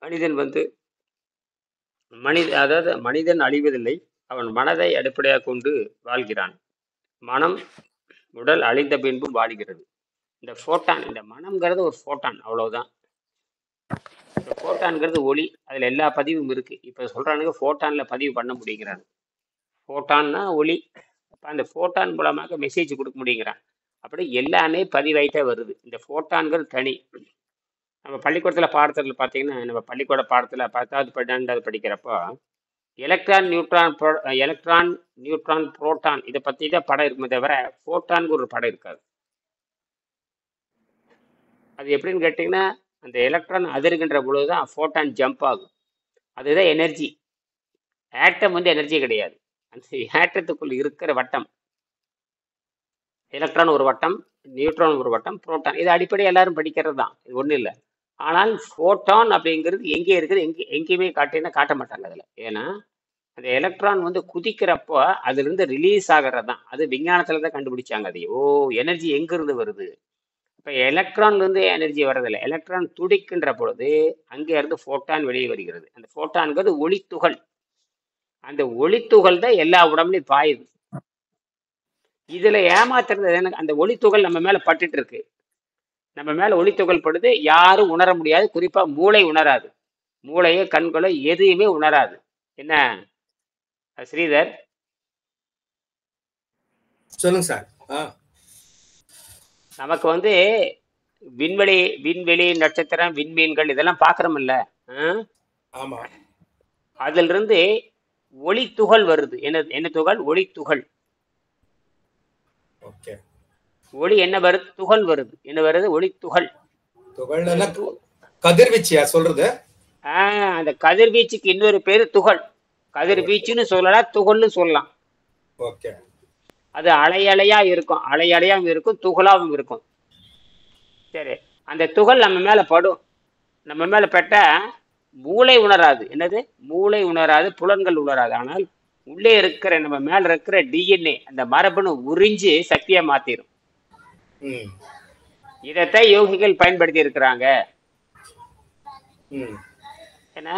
மனிதன் வந்து அதாவது மனிதன் அழிவதில்லை, அவன் மனதை அடிப்படையாக கொண்டு வாழ்கிறான். மனம் உடல் அழிந்த பின்பும் வாழ்கிறது. இந்த ஃபோட்டான், இந்த மனம்ங்கிறது ஒரு ஃபோட்டான், அவ்வளவுதான். இந்த ஃபோட்டான்ங்கிறது ஒளி, அதுல எல்லா பதிவும் இருக்கு. இப்ப சொல்றானுங்க ஃபோட்டான்ல பதிவு பண்ண முடியுங்கிறாங்க. ஃபோட்டான்னா ஒளி. அப்ப அந்த ஃபோட்டான் மூலமாக மெசேஜ் கொடுக்க முடியுங்கிறான். அப்படி எல்லாமே பதிவாயிட்டே வருது. இந்த ஃபோட்டான்கள் தனி. நம்ம பள்ளிக்கூடத்தில் பாடத்தில் பார்த்தீங்கன்னா, நம்ம பள்ளிக்கூட பாடத்தில் 10வது 12வது படிக்கிறப்போ electron neutron electron neutron proton இதை பற்றி தான் படம் இருக்குமே தவிர ஃபோட்டான்கு ஒரு படம் இருக்காது. அது எப்படின்னு கேட்டிங்கன்னா, அந்த எலக்ட்ரான் அதிர்கின்ற பொழுது தான் ஃபோட்டான் ஜம்ப் ஆகும். அதுதான் எனர்ஜி. ஆட்டம் வந்து எனர்ஜி கிடையாது. அந்த ஆட்டத்துக்குள் இருக்கிற வட்டம், எலக்ட்ரான் ஒரு வட்டம், நியூட்ரான் ஒரு வட்டம், புரோட்டான், இது அடிப்படை எல்லாரும் படிக்கிறது தான், இது ஒன்றும் இல்லை. ஆனால் ஃபோட்டான் அப்படிங்கிறது எங்கே இருக்குது, எங்கேயுமே காட்ட மாட்டாங்க அதில். ஏன்னா அந்த எலக்ட்ரான் வந்து குதிக்கிறப்போ அதுலேருந்து ரிலீஸ் ஆகிறது தான். அது விஞ்ஞானத்தில் தான் கண்டுபிடிச்சாங்க. அது எனர்ஜி எங்கிருந்து வருது. இப்போ எலக்ட்ரான்லேருந்து எனர்ஜி வர்றதில்லை. எலக்ட்ரான் துடிக்கின்ற பொழுது அங்கே இருந்து ஃபோட்டான் வெளியே வருகிறது. அந்த ஃபோட்டான்கிறது ஒளித்துகள். அந்த ஒளித்துகள் தான் எல்லா உடம்புலையும் பாயுது. இதுல ஏமாத்துறது எனக்கு, அந்த ஒளித்துகள் நம்ம மேல பட்டுட்டு இருக்கு. நம்ம மேல ஒளித்துகள் படுது, யாரும் உணர முடியாது. குறிப்பா மூளை உணராது. மூளையோ கண்களோ எதையுமே உணராது. என்ன ஸ்ரீதர்? சொல்லுங்க சார். நமக்கு வந்து விண்வெளி நட்சத்திரம், விண்மீன்கள் இதெல்லாம் பாக்குறோம்ல. ஆமா. அதுல இருந்து ஒளி துகள் வருது. என்ன துகள்? ஒளி துகள். ஓகே. ஒளி என்ன வருது? துகள் வருது. என்ன வருது? ஒளி துகள். கதிர்வீச்சியா சொல்றது? அந்த கதிர்வீச்சுக்கு இன்னொரு பேரு துகள். கதிர்வீச்சுன்னு சொல்லலாம், துகள்னு சொல்லலாம். ஓகே. அது அலையலையா இருக்கும், அலையலையாவும் இருக்கும், துகளாவும் இருக்கும். சரி, அந்த துகள் நம்ம மேல படும். நம்ம மேல பட்ட மூளை உணராது. என்னது? மூளை உணராது, புலன்கள் உணராது. ஆனால் உள்ளே இருக்கிற, நம்ம மேல இருக்கிற டிஎன்ஏ, அந்த மரபணு உறிஞ்சு சக்தியா மாத்திரும். இதைத்தான் யோகிகள் பயன்படுத்தி இருக்கிறாங்க. ஏன்னா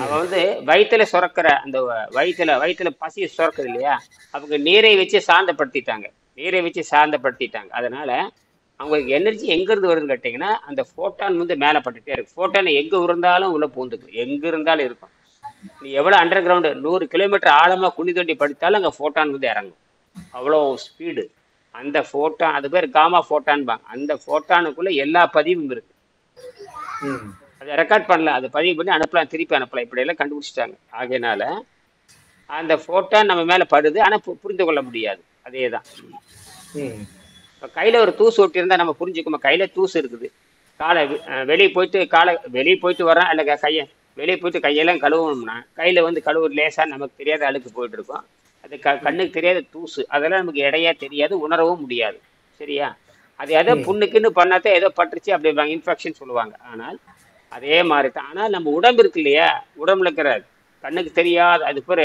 அவ வந்து வயிற்றுல சுரக்கிற, அந்த வயிற்றுல பசி சுரக்குது இல்லையா, அவங்க நீரை வச்சு சாந்தப்படுத்திட்டாங்க. அதனால அவங்களுக்கு எனர்ஜி எங்கிருந்து வருதுன்னு கேட்டீங்கன்னா, அந்த ஃபோட்டான் வந்து மேலே பட்டுட்டே இருக்கு. ஃபோட்டான் எங்க இருந்தாலும் உள்ள பூந்துக்கும், எங்க இருந்தாலும் இருக்கும். நீ எவ்வளவு அண்டர் கிரவுண்டு 100 கிலோமீட்டர் ஆழமா குழி தோண்டி படித்தாலும் அங்க ஃபோட்டான் வந்து இறங்கும். அவ்வளோ ஸ்பீடு அந்த ஃபோட்டான். அது பேர் காமா ஃபோட்டான்பாங்க. அந்த ஃபோட்டானுக்குள்ள எல்லா பதிவும் இருக்கு. அதை ரெக்கார்ட் பண்ணல, அதை பதிவு பண்ணி அனுப்பலாம், திருப்பி அனுப்பலாம். இப்படி எல்லாம் கண்டுபிடிச்சிட்டாங்க. ஆகையினால அந்த ஃபோட்டான் நம்ம மேல படுது, ஆனா புரிந்து கொள்ள முடியாது. அதேதான். இப்போ கையில ஒரு தூசு ஒட்டி நம்ம புரிஞ்சுக்கோமா, கையில தூசு இருக்குது, காலை வெளியே போயிட்டு வரோம், இல்லை கையை வெளியே போயிட்டு கையெல்லாம் கழுவணும்னா கையில வந்து கழுவு லேசா நமக்கு தெரியாத அழுக்கு போயிட்டு இருக்கோம். அது கண்ணுக்கு தெரியாத தூசு, அதெல்லாம் நமக்கு இடையா தெரியாது, உணரவும் முடியாது. சரியா? அது ஏதோ புண்ணுக்குன்னு பண்ணாதான் ஏதோ பட்டுருச்சு அப்படிம்பாங்க, இன்ஃபெக்ஷன் சொல்லுவாங்க. ஆனால் அதே மாதிரி தான். ஆனால் நம்ம உடம்பு இருக்கு இல்லையா, உடம்புல இருக்கிற கண்ணுக்கு தெரியாத அது பேர்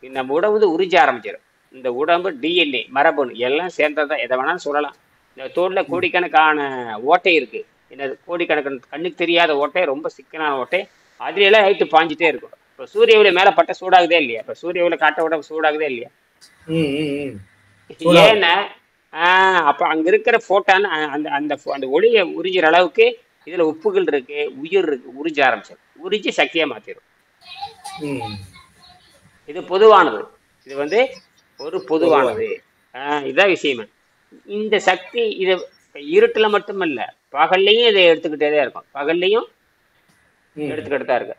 நம்ம உடம்பு வந்து உறிஞ்ச ஆரம்பிச்சிடும். இந்த உடம்பு டிஎன்ஏ மரபணு எல்லாம் சேர்ந்ததான், எதை வேணாலும் சொல்லலாம். இந்த தோல்ல கோடிக்கணக்கான ஓட்டை இருக்கு. என்னது? கோடிக்கணக்கான கண்ணுக்கு தெரியாத ஓட்டை, ரொம்ப சிக்கனான ஓட்டை. அதுல ஹைட்டு பாஞ்சிட்டே இருக்கும். இப்போ சூரிய ஒளி மேல பட்ட சூடாகுதே இல்லையா? இப்போ சூரிய ஒளி காட்ட உடம்பு சூடாகுதே இல்லையா? ஏன்னா அப்ப அங்க இருக்கிற ஃபோட்டான் அந்த ஒளியை உறிஞ்சிற அளவுக்கு இதுல உப்புகள் இருக்கு, உயிர் இருக்கு, உறிஞ்ச ஆரம்பிச்சிடும். உறிஞ்சி சக்தியா மாத்திரும். இது பொதுவானது. இது வந்து ஒரு பொதுவானது. இதான் விஷயமே. இந்த சக்தி இது இருட்டுல மட்டுமல்ல, பகல்லையும் இதை எடுத்துக்கிட்டே இருக்கும். பகல்லையும் எடுத்துக்கிட்டு தான் இருக்கு.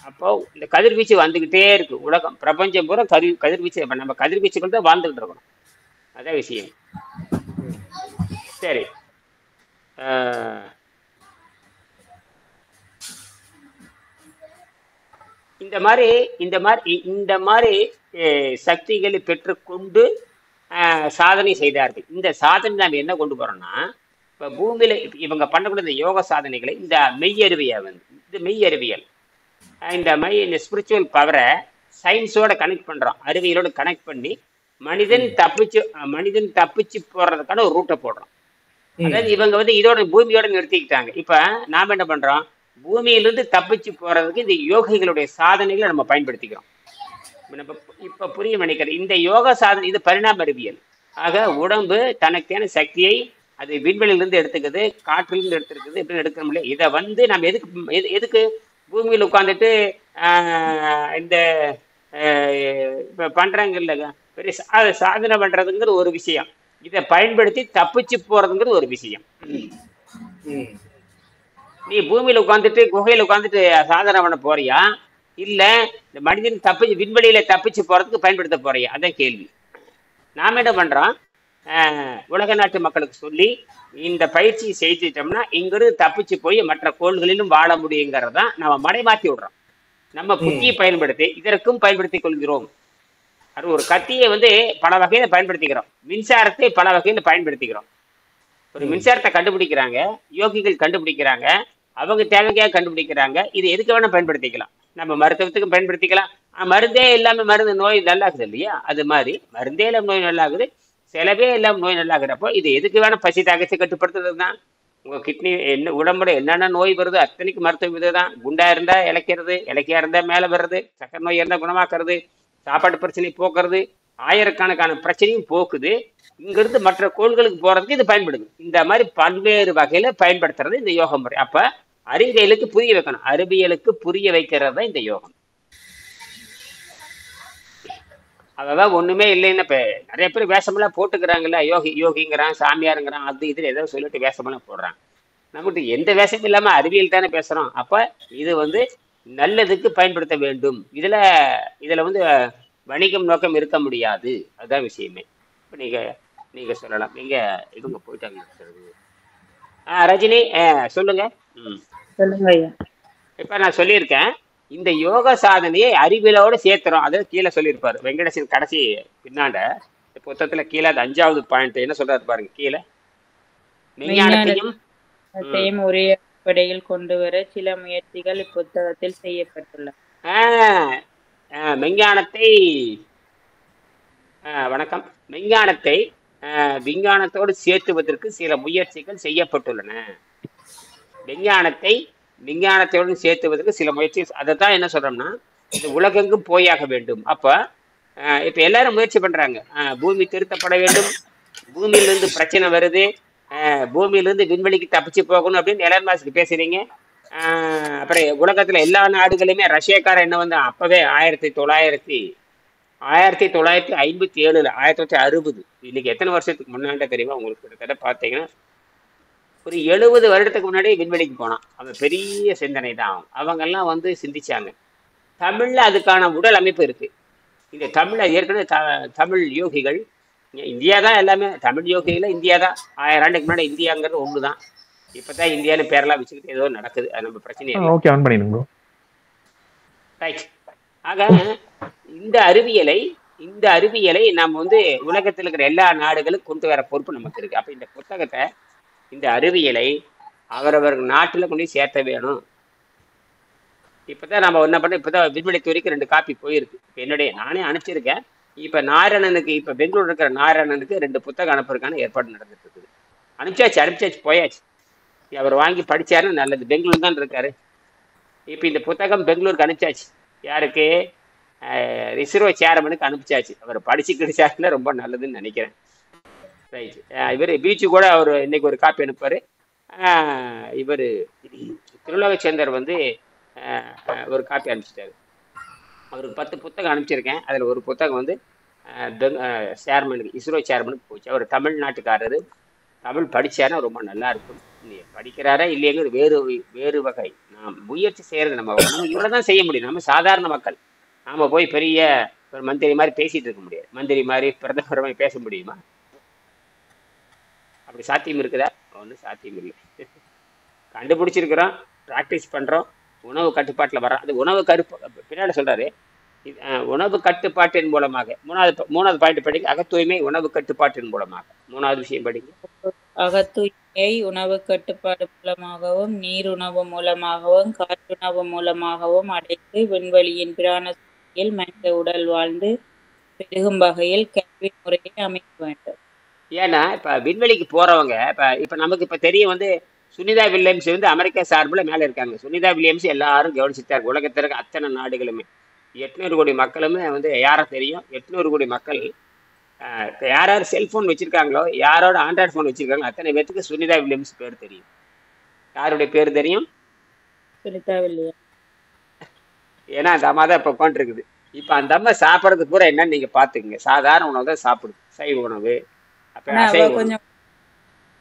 அப்போ இந்த கதிர்வீச்சு வந்துகிட்டே இருக்கு. உலகம் பிரபஞ்சம் பூரா கதிர்வீச்சு. நம்ம கதிர்வீச்சுகள் தான் வாழ்ந்துகிட்டு இருக்கணும். அதான் விஷயம். சரி, இந்த மாதிரி சக்திகளை பெற்றுக்கொண்டு சாதனை செய்தார்கள். இந்த சாதனை நாம் என்ன கொண்டு போறோம்னா, இப்போ பூமியில இவங்க பண்ணக்கூடிய இந்த யோக சாதனைகளை, இந்த மெய்யறிவியல், இந்த ஸ்பிரிச்சுவல் பவரை சயின்ஸோட கனெக்ட் பண்றோம், அறிவியலோட கனெக்ட் பண்ணி மனிதன் தப்பிச்சு போறதுக்கான ஒரு ரூட்டை போடுறோம். அதாவது இவங்க வந்து இதோட பூமியோட நிறுத்திக்கிட்டாங்க. இப்ப நாம என்ன பண்றோம்? பூமியிலிருந்து தப்பிச்சு போறதுக்கு இந்த யோகிகளுடைய சாதனைகளை நம்ம பயன்படுத்திக்கிறோம். நம்ம இப்ப புரிய நினைக்கிறேன். இந்த யோக சாதனை இது பரிணாம அறிவியல். ஆக உடம்பு தனக்கான சக்தியை அது விண்வெளியிலிருந்து எடுத்துக்குது, காற்றிலிருந்து எடுத்துருக்குது, எப்படி எடுக்க முடியல. இதை வந்து நம்ம எதுக்கு பூமியில் உட்காந்துட்டு இந்த இப்ப பண்றாங்க இல்லைங்க, பெரிய சாதனை பண்றதுங்கிறது ஒரு விஷயம், இதை பயன்படுத்தி தப்பிச்சு போறதுங்கிறது ஒரு விஷயம். நீ பூமியில உட்காந்துட்டு குகையில உட்காந்துட்டு சாதனை பண்ண போறியா, இல்ல இந்த மனிதன் தப்பிச்சு விண்வெளியில தப்பிச்சு போறதுக்கு பயன்படுத்த போறியா? அதான் கேள்வி. நாம என்ன பண்றோம், உலக நாட்டு மக்களுக்கு சொல்லி இந்த பயிற்சியை செய்துட்டோம்னா இங்கிருந்து தப்பிச்சு போய் மற்ற கோள்களிலும் வாழ முடியுங்கிறதான் நம்ம மடைமாத்தி விடுறோம். நம்ம புத்தியை பயன்படுத்தி இதற்கும் பயன்படுத்திக் கொள்கிறோம். அது ஒரு கத்தியை வந்து பல வகையில பயன்படுத்திக்கிறோம், மின்சாரத்தை பல வகையில பயன்படுத்திக்கிறோம். ஒரு மின்சாரத்தை கண்டுபிடிக்கிறாங்க, யோகிகள் கண்டுபிடிக்கிறாங்க, அவங்க தேவைக்காக கண்டுபிடிக்கிறாங்க. இது எதுக்கு வேணா பயன்படுத்திக்கலாம். நம்ம மருத்துவத்துக்கும் பயன்படுத்திக்கலாம். மருந்தே இல்லாம மருந்து நோய் நல்லாகுது இல்லையா, அது மாதிரி மருந்தே இல்லாம நோய் நல்லாகுது, செலவே இல்லாம நோய் நல்லாகிறப்போ இது எதுக்கு வேணா பசி தாகத்தை கட்டுப்படுத்துறது தான். உங்க கிட்னி என்ன உடம்புல என்னென்ன நோய் வருது அத்தனைக்கு மருத்துவம் இதுதான். குண்டா இருந்தா இளைக்கிறது, இலக்கியா இருந்தா மேல வர்றது, சக்கரை நோய் இருந்தா குணமாக்குறது, சாப்பாட்டு பிரச்சனை போக்குறது, ஆயிரக்கணக்கான பிரச்சனையும் போக்குது. இங்கிருந்து மற்ற கோள்களுக்கு போறதுக்கு இது பயன்படுது. இந்த மாதிரி பல்வேறு வகையில பயன்படுத்துறது இந்த யோக முறை. அப்ப அறிவியலுக்கு புரிய வைக்கணும், அறிவியலுக்கு புரிய வைக்கிறது தான் இந்த யோகம். அதான் ஒண்ணுமே இல்லைன்னு இப்ப நிறைய பேர் வேஷமெல்லாம் போட்டுக்கிறாங்கல்ல, யோகிங்கிறான், சாமியாருங்கிறான், அது இதுல ஏதோ சொல்லிட்டு வேஷமெல்லாம் போடுறாங்க. நமக்கு எந்த வேஷமும் இல்லாம அறிவியல் தானே பேசுறோம். அப்ப இது வந்து நல்லதுக்கு பயன்படுத்த வேண்டும். இதுல வந்து வணிகம் நோக்கம் இருக்க முடியாது. அதுதான் விஷயமே. இப்ப நீங்க சொல்லலாம். நீங்க இவங்க போயிட்டாங்க. ரஜினி சொல்லுங்க. சொல்லுங்க ஐயா. இப்ப நான் சொல்லியிருக்கேன், இந்த யோக சாதனையை அறிவியலோட சேர்த்துறோம். அதை கீழே சொல்லியிருப்பாரு வெங்கடேசன் கடைசி பின்னாண்ட புத்தகத்துல கீழே அது 5வது பாயிண்ட் என்ன சொல்றாரு பாருங்க. கீழே விஞ்ஞானத்தையும் ஒரே அடிப்படையில் கொண்டு வர சில முயற்சிகள் இப்புத்தகத்தில் செய்யப்பட்டுள்ளன. மெஞ்ஞானத்தை வணக்கம். மெஞ்ஞானத்தை விஞ்ஞானத்தோடு சேர்த்துவதற்கு சில முயற்சிகள் செய்யப்பட்டுள்ளன. விஞ்ஞானத்தோடு சேர்த்துவதற்கு சில முயற்சி. அதை தான் என்ன சொல்றோம்னா, இந்த உலகெங்கும் போயாக வேண்டும். அப்ப இப்ப எல்லாரும் முயற்சி பண்றாங்க, பூமி திருத்தப்பட வேண்டும், பூமியிலிருந்து பிரச்சனை வருது, பூமியிலிருந்து விண்வெளிக்கு தப்பிச்சு போகணும் அப்படின்னு எலன் மாஸ்க் பேசுறீங்க. அப்புறம் உலகத்துல எல்லா நாடுகளுமே ரஷ்யாக்காரன் என்ன வந்து அப்பவே 1957 1960 இன்னைக்கு எத்தனை வருஷத்துக்கு முன்னாடி தெரியுமா உங்களுக்கு? கிட்டத்தட்ட பார்த்தீங்கன்னா ஒரு 70 வருடத்துக்கு முன்னாடி விண்வெளிக்கு போனான். அவன் பெரிய சிந்தனை தான். அவங்கெல்லாம் வந்து சிந்திச்சாங்க. தமிழ்ல அதுக்கான உடல் அமைப்பு இருக்கு. இந்த தமிழ்ல ஏற்கனவே தமிழ் யோகிகள், இந்தியா தான் எல்லாமே, தமிழ் யோகிகள இந்தியா தான். 1000 ஆண்டுக்கு முன்னாடி இந்தியாங்கிறது ஒண்ணுதான். இப்பதான் இந்தியான்னு பேரெல்லாம் வச்சுக்கிட்டு ஏதோ நடக்குது, அது நம்ம பிரச்சனை. ஆக இந்த அறிவியலை நம்ம வந்து உலகத்தில் இருக்கிற எல்லா நாடுகளுக்கும் கொண்டு வர பொறுப்பு நமக்கு இருக்கு. அப்ப இந்த புத்தகத்தை, இந்த அறிவியலை அவரவர் நாட்டுல கொண்டு சேர்த்த வேணும். இப்பதான் நம்ம என்ன பண்ண, இப்பதான் விண்வெளி துறைக்கு 2 காப்பி போயிருக்கு. நானே அனுப்பிச்சிருக்கேன். இப்ப நாராயணனுக்கு, இப்ப பெங்களூர் இருக்கிற நாராயணனுக்கு 2 புத்தகம் அனுப்புறதுக்கான ஏற்பாடு நடந்துட்டு இருக்குது. அனுப்பிச்சாச்சு போயாச்சு. அவர் வாங்கி படிச்சாருன்னு நல்லது. பெங்களூர் தான் இருக்காரு. இப்ப இந்த புத்தகம் பெங்களூருக்கு அனுப்பிச்சாச்சு. யாருக்கு? இஸ்ரோ சேர்மனுக்கு அனுப்பிச்சாச்சு. அவர் படிச்சு கிடைச்சாருல ரொம்ப நல்லதுன்னு நினைக்கிறேன். ரைட். இவர் பீச்சு கூட அவர் இன்னைக்கு ஒரு காப்பி அனுப்பாரு. இவர் திருலோகச்சந்தர் வந்து ஒரு காப்பி அனுப்பிச்சிட்டாரு. அவருக்கு 10 புத்தகம் அனுப்பிச்சிருக்கேன். அதில் ஒரு புத்தகம் வந்து சேர்மனுக்கு, இஸ்ரோ சேர்மனுக்கு போச்சு. அவர் தமிழ்நாட்டுக்காரரு, தமிழ் படிச்சாருன்னா ரொம்ப நல்லா இருக்கும். படிக்கிறாரா இல்லையங்கிறது வேறு வகை. நாம் முயற்சி செய்யறது நம்ம இவ்வளவுதான் செய்ய முடியும். நம்ம சாதாரண மக்கள், நாம போய் பெரிய ஒரு மந்திரி மாதிரி பேசிட்டு இருக்க முடியாது. மந்திரி மாதிரி பிரதமர் மாதிரி பேச முடியுமா? அப்படி சாத்தியம் இருக்குதா? ஒன்றும் சாத்தியம் இல்லை. கண்டுபிடிச்சிருக்கிறோம், ப்ராக்டிஸ் பண்றோம், உணவு கட்டுப்பாட்டில் வர்றோம். அது உணவு பின்னாடி சொல்றாரு, உணவு கட்டுப்பாட்டின் மூலமாக. மூணாவது பாயிண்ட் படிங்க. அகத்தூய்மை உணவு கட்டுப்பாட்டின் மூலமாக. 3வது விஷயம் படிங்க. அகத்தூய்மையை உணவு கட்டுப்பாடு மூலமாகவும், நீர் உணவு மூலமாகவும், காற்றுணவு மூலமாகவும் அடைத்து விண்வெளியின் பிராணத்தில் மனித உடல் வாழ்ந்து பெருகும் வகையில் கல்வி முறையை அமைக்க வேண்டும். ஏன்னா இப்ப விண்வெளிக்கு போறவங்க, இப்ப நமக்கு இப்ப தெரிய வந்து சுனிதா வில்லியம்ஸ் வந்து அமெரிக்கா சார்பில் மேலே இருக்காங்க. சுனிதா வில்லியம்ஸ் எல்லாரும் கவனிச்சுட்டாரு. உலகத்தில் இருக்க அத்தனை நாடுகளுமே 800 கோடி மக்களுமே வந்து யாரை தெரியும்? 800 கோடி மக்கள் யார் யார் செல்ஃபோன் வச்சிருக்காங்களோ, யாரோட ஆண்ட்ராய்டு ஃபோன் வச்சிருக்காங்களோ அத்தனை பேத்துக்கு சுனிதா வில்லியம்ஸ் பேர் தெரியும். யாருடைய பேர் தெரியும்? சுனிதா வில்லியம். ஏன்னா அந்த அம்மா தான் இப்போ உட்காந்துருக்குது. இப்போ அந்த அம்மா சாப்பிட்றது பூரா என்னன்னு நீங்கள் பார்த்துக்குங்க. சாதாரண உணவு தான் சாப்பிடுது. சைவ உணவு, அப்போ ஆனா அசைவ அவ உணவு. கொஞ்சம்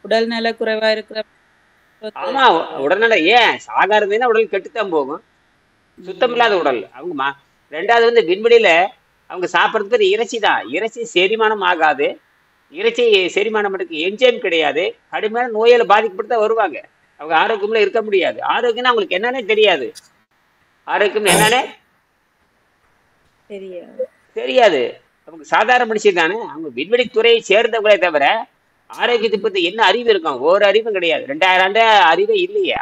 உடல் நல குறைவா இருக்கிற ஆமா, உடல்நல ஏன் சாகா இருந்ததுன்னா உடல் கெட்டுத்தான் போகும். சுத்தமில்லாத உடல் அவங்க. ரெண்டாவது வந்து விண்வெளியில அவங்க சாப்பிட்றது பேர் இறைச்சி தான். இறைச்சி செரிமானம் ஆகாது. இறைச்சி செரிமானம் பண்ணுறதுக்கு என்ஜைம் கிடையாது. கடுமையான நோயால பாதிக்கப்பட்டு தான் வருவாங்க. அவங்க ஆரோக்கியம்ல இருக்க முடியாது. ஆரோக்கியம்னா அவங்களுக்கு என்னன்னே தெரியாது. ஆரோக்கியம் என்னன்னே தெரியாது. அவங்க சாதாரண மனுஷன் தானே. அவங்க விண்வெளி துறையை சேர்ந்தவங்களே தவிர ஆரோக்கியத்தை பத்தி என்ன அறிவு இருக்கும்? ஒரு அறிவும் கிடையாது. 2000 ஆண்டு அறிவே இல்லையே.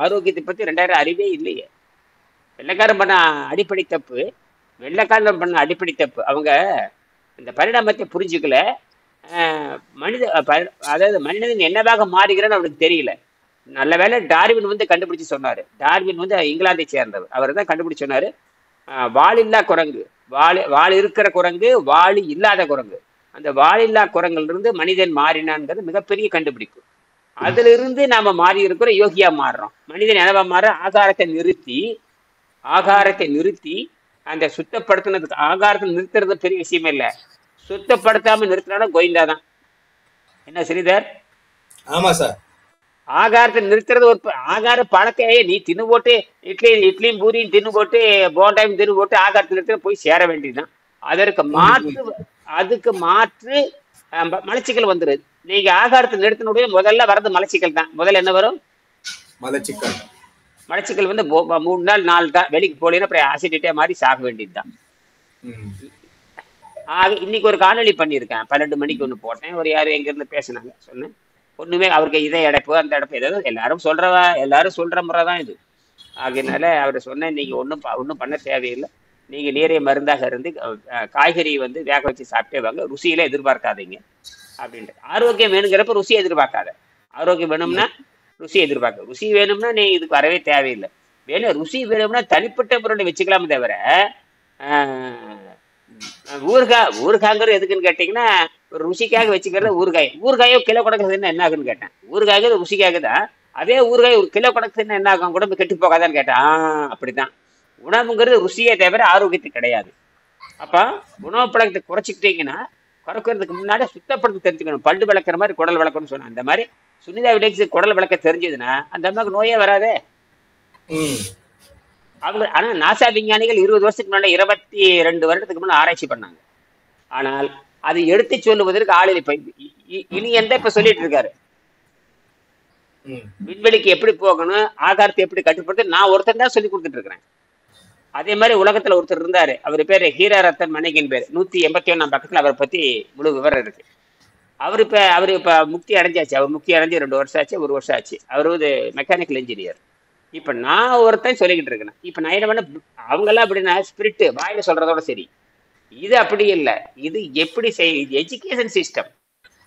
ஆரோக்கியத்தை பத்தி 2000 அறிவே இல்லையே. வெள்ளைக்காரன் பண்ண அடிப்படை தப்பு. வெள்ளைக்காரன் பண்ண அடிப்படை தப்பு. அவங்க இந்த பரிணாமத்தை புரிஞ்சுக்கல. அதாவது மனிதன் என்னவாக மாறுகிறான்னு அவனுக்கு தெரியல. நல்ல வேளை டார்வின் வந்து கண்டுபிடிச்சு சொன்னாரு. டார்வின் வந்து இங்கிலாந்தை சேர்ந்தவர். அவர் தான் கண்டுபிடிச்சு சொன்னாரு, வால் இல்லா குரங்கு, வால் இருக்கிற குரங்கு, வாளி இல்லாத குரங்கு. அந்த வாலில்லா குரங்குல இருந்து மனிதன் மாறினான்ங்கிறது மிகப்பெரிய கண்டுபிடிப்பு. அதுல இருந்து நாம மாறி இருக்கிற யோகியா மாறுறோம். மனிதன் என்னவா மாற? ஆகாரத்தை நிறுத்தி அந்த சுத்தப்படுத்தினதுக்கு. ஆகாரத்தை நிறுத்துறது பெரிய விஷயமே இல்லை. சுத்தப்படுத்தாம நிறுத்தினாலும் கோயிந்தாதான். என்ன ஸ்ரீதர்? ஆமா சார். ஆகாரத்தை நிறுத்துறது ஒரு ஆகார பழக்கையே. நீ தின்னு போட்டு இட்லியும் பூரியும் தின்னு போட்டு போண்டாயும் தின்னு போட்டு ஆகாரத்தை நிறுத்த போய் சேர வேண்டியதுதான். அதுக்கு மாற்று மலச்சிக்கல் வந்துருது. நீங்க ஆகாரத்தை நிறுத்தினுடைய முதல்ல வர்றது மலச்சிக்கல் தான். முதல்ல என்ன வரும்? மலச்சிக்கல் வந்து 3 நாள் 4 தான். வெளிக்கு போலீங்கன்னா அப்புறம் ஆசிடிட்டே மாதிரி சாக வேண்டியதுதான். இன்னைக்கு ஒரு காணொலி பண்ணியிருக்கேன். 12 மணிக்கு ஒன்று போட்டேன். ஒரு யாரும் எங்கிருந்து பேசினாங்க. சொன்னேன் ஒண்ணுமே அவருக்கு இதை அடைப்பு அந்த அடைப்பு ஏதாவது எல்லாரும் சொல்ற முறை தான் இது. ஆகையினால அவர் சொன்னேன், நீங்க ஒன்றும் பண்ண தேவையில்லை. நீங்க நீரை மருந்தாக இருந்து காய்கறி வந்து வேக வச்சு சாப்பிட்டே வாங்க. ருசியில எதிர்பார்க்காதீங்க அப்படின்ட்டு. ஆரோக்கியம் வேணுங்கிறப்ப ருசியை எதிர்பார்க்காத. ஆரோக்கியம் வேணும்னா ருசி எதிர்பார்க்க. ருசி வேணும்னா நீ இதுக்கு வரவே தேவையில்லை. ருசி வேணும்னா தனிப்பட்ட முறையை வச்சுக்கலாமே தவிர ஊறுகாய்ங்கிறது எதுக்குன்னு கேட்டீங்கன்னா ஒரு ருசிக்காக வச்சுக்கிறது. ஊறுகாயோ கிலோ கணக்குன்னு என்ன ஆகுன்னு கேட்டேன். ஊறுகாய்க்கு ருசிக்காக தான். அதே ஊறுகாய் ஒரு கிலோ கணக்குன்னு என்ன ஆகும்? உடம்பு கெட்டு போகாதான்னு கேட்டேன். அப்படிதான். உணவுங்கிறது ருசியே தவிர ஆரோக்கியத்துக்கு கிடையாது. அப்ப உணவு பழக்கத்தை குறைச்சிக்கிட்டீங்கன்னா குறைக்கிறதுக்கு முன்னாடி சுத்தப்படுத்த தெரிஞ்சுக்கணும். பல்லு விளக்குற மாதிரி குடல் விளக்கணும்னு சொன்னேன். அந்த மாதிரி சுனிதா வில்லியம்ஸ் குடல் விளக்க தெரிஞ்சதுன்னா அந்த அம்மாவுக்கு நோயே வராதே. அவங்க ஆனா நாசா விஞ்ஞானிகள் 20 வருஷத்துக்கு முன்னாடி 22 வருடத்துக்கு முன்னாடி ஆராய்ச்சி பண்ணாங்க. ஆனால் அதை எடுத்து சொல்லுவதற்கு ஆளில் இப்ப இனி இப்ப சொல்லிட்டு இருக்காரு. விண்வெளிக்கு எப்படி போகணும், ஆகாரத்தை எப்படி கட்டுப்படுத்த நான் ஒருத்தர் தான் சொல்லி கொடுத்துட்டு இருக்கிறேன். அதே மாதிரி உலகத்துல ஒருத்தர் இருந்தாரு. அவர் பேரு ஹீராரத்தன் மணிகின் பேர். 181 பக்கத்துல அவரை பத்தி முழு விவரம் இருக்கு. அவரு இப்ப முக்தி அடைஞ்சாச்சு. அவர் முக்தி அடைஞ்சு 2 வருஷம் ஆச்சு, 1 வருஷம் ஆச்சு. அவர் வந்து மெக்கானிக்கல் இன்ஜினியர். இப்ப நான் ஒருத்தன் சொல்லிக்கிட்டு இருக்கேன். இப்ப நான் என்ன பண்ண, அவங்க எல்லாம் அப்படின்னா ஸ்பிரிட் வாயில சொல்றதோட சரி. இது அப்படி இல்லை. இது எப்படி எஜுகேஷன் சிஸ்டம்.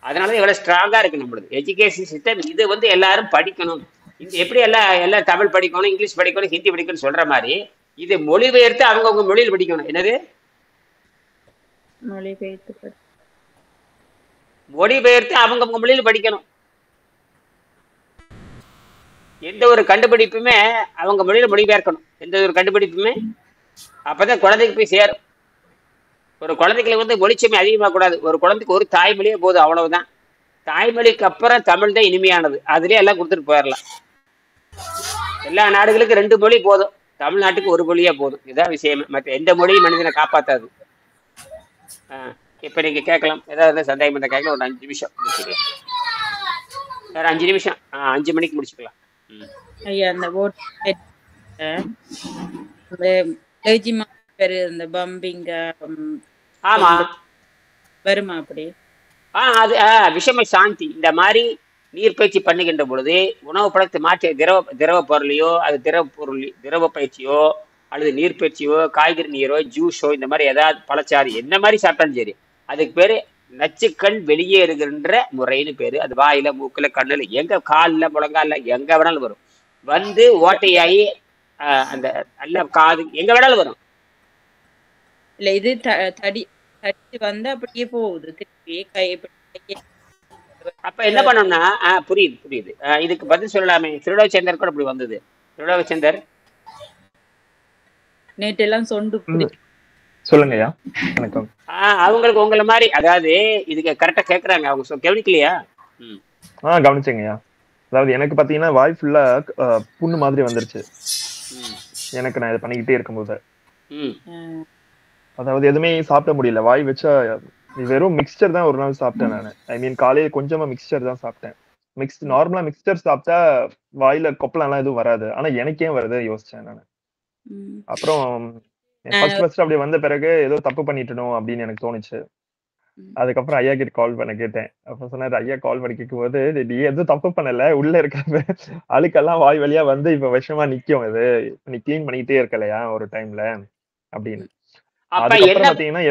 அதனால எவ்வளவு ஸ்ட்ராங்கா இருக்கு நம்மளுது எஜுகேஷன் சிஸ்டம். இது வந்து எல்லாரும் படிக்கணும். இந்த எப்படி எல்லாம் தமிழ் படிக்கணும், இங்கிலீஷ் படிக்கணும், ஹிந்தி படிக்கணும்னு சொல்ற மாதிரி இது மொழிபெயர்த்து அவங்கவுங்க மொழியில் படிக்கணும். என்னது மொழிபெயர்த்து அவங்கவுங்க மொழியில் படிக்கணும். எந்த ஒரு கண்டுபிடிப்புமே அவங்க மொழியில மொழிபெயர்க்கணும். எந்த ஒரு கண்டுபிடிப்புமே அப்பதான் குழந்தைக்கு போய் சேரும். ஒரு குழந்தைகளுக்கு வந்து மொழிச்சுமை அதிகமாக கூடாது. ஒரு குழந்தைக்கு ஒரு தாய்மொழியே போதும், அவ்வளவுதான். தாய்மொழிக்கு அப்புறம் தமிழ் தான் இனிமையானது. அதுலயே எல்லாம் கொடுத்துட்டு போயிடலாம். எல்லா நாடுகளுக்கும் 2 மொழி போதும், தமிழ்நாட்டுக்கு 1 மொழியே போதும். இதுதான் விஷயமே. மற்ற எந்த மொழியும் மனிதனை காப்பாத்தாது. இப்ப நீங்க கேட்கலாம், ஏதாவது சந்தேகம் இருந்தா கேட்கலாம். ஒரு 5 நிமிஷம் முடிச்சுக்கலாம். வேற 5 நிமிஷம் 5 மணிக்கு முடிச்சுக்கலாம். ஐயா அந்த இந்த பம்பிங் ஆமா வருமா அப்படி? அது விஷம சாந்தி. இந்த மாதிரி நீர்பயிற்சி பண்ணுகின்ற பொழுது உணவு பழக்கத்தை மாற்றி திரவ பொருளையோ அது திரவ பயிற்சியோ அல்லது நீர்பயிற்சியோ காய்கறி நீரோ ஜூஸோ இந்த மாதிரி ஏதாவது பழச்சாறு என்ன மாதிரி சாப்பிட்டாலும் சரி, அதுக்கு பேரு நச்சுக்கள் வெளியேறுகின்ற முறைன்னு பேரு. அது வாயில, மூக்குல, கண்ணுல, எங்க கால்ல, முழங்கால்ல, எங்க வேணாலும் வரும். வந்து ஓட்டையாகி அந்த நல்ல காது எங்க வேணாலும் வரும். இல்ல இது தடி தடி வந்து அப்படியே போகுது திருப்பி கையை அப்ப என்ன பண்ணணும்னா புரியுது புரியுது. இதுக்கு பதில் சொல்லலாமே. திருடோச்சந்தர் கூட இப்படி வந்தது. திருடோச்சந்தர் நேற்றெல்லாம் சொண்டு சொல்லுங்க ஐயா. வணக்கம். அவங்களுக்கு உங்களை மாதிரி, அதாவது இதுக்கு கரெக்டா கேக்குறாங்க அவங்க, கவனிக்கலையா? கவனிச்சேங்க ஐயா. அதாவது எனக்கு பாத்தீங்கன்னா வாய் ஃபுல்லா புண்ணு மாதிரி வந்துருச்சு எனக்கு, நான் இதை பண்ணிக்கிட்டே இருக்கும்போது. அதாவது எதுவுமே சாப்பிட முடியல. வாய் வச்சா வெறும் மிக்சர் தான் ஒரு நாள் சாப்பிட்டேன் நான். ஐ மீன் காலையில கொஞ்சமா மிக்சர் தான் சாப்பிட்டேன். நார்மலா மிக்சர் சாப்பிட்டா வாயில கொப்பளம்லாம் எதுவும் வராது. ஆனா எனக்கு ஏன் வருது யோசிச்சேன் நான். அப்புறம் ஃபர்ஸ்ட் அப்படி வந்த பிறகு ஏதோ தப்பு பண்ணிட்டணும் அப்படின்னு எனக்கு தோணுச்சு. அதுக்கப்புறம் ஐயா கிட்ட கால் பண்ண கேட்டேன். அப்ப சொன்னாரு, ஐயா கால் பண்ணி கேட்கும்போது, நீ எதுவும் தப்பு பண்ணல, உள்ள இருக்க அழுக்கெல்லாம் வாய் வழியா வந்து இப்ப விஷமா நிக்கும், இது நீ கிளீன் பண்ணிக்கிட்டே இருக்கலையா ஒரு டைம்ல அப்படின்னு. அதுக்கப்புறம் பாத்தீங்கன்னா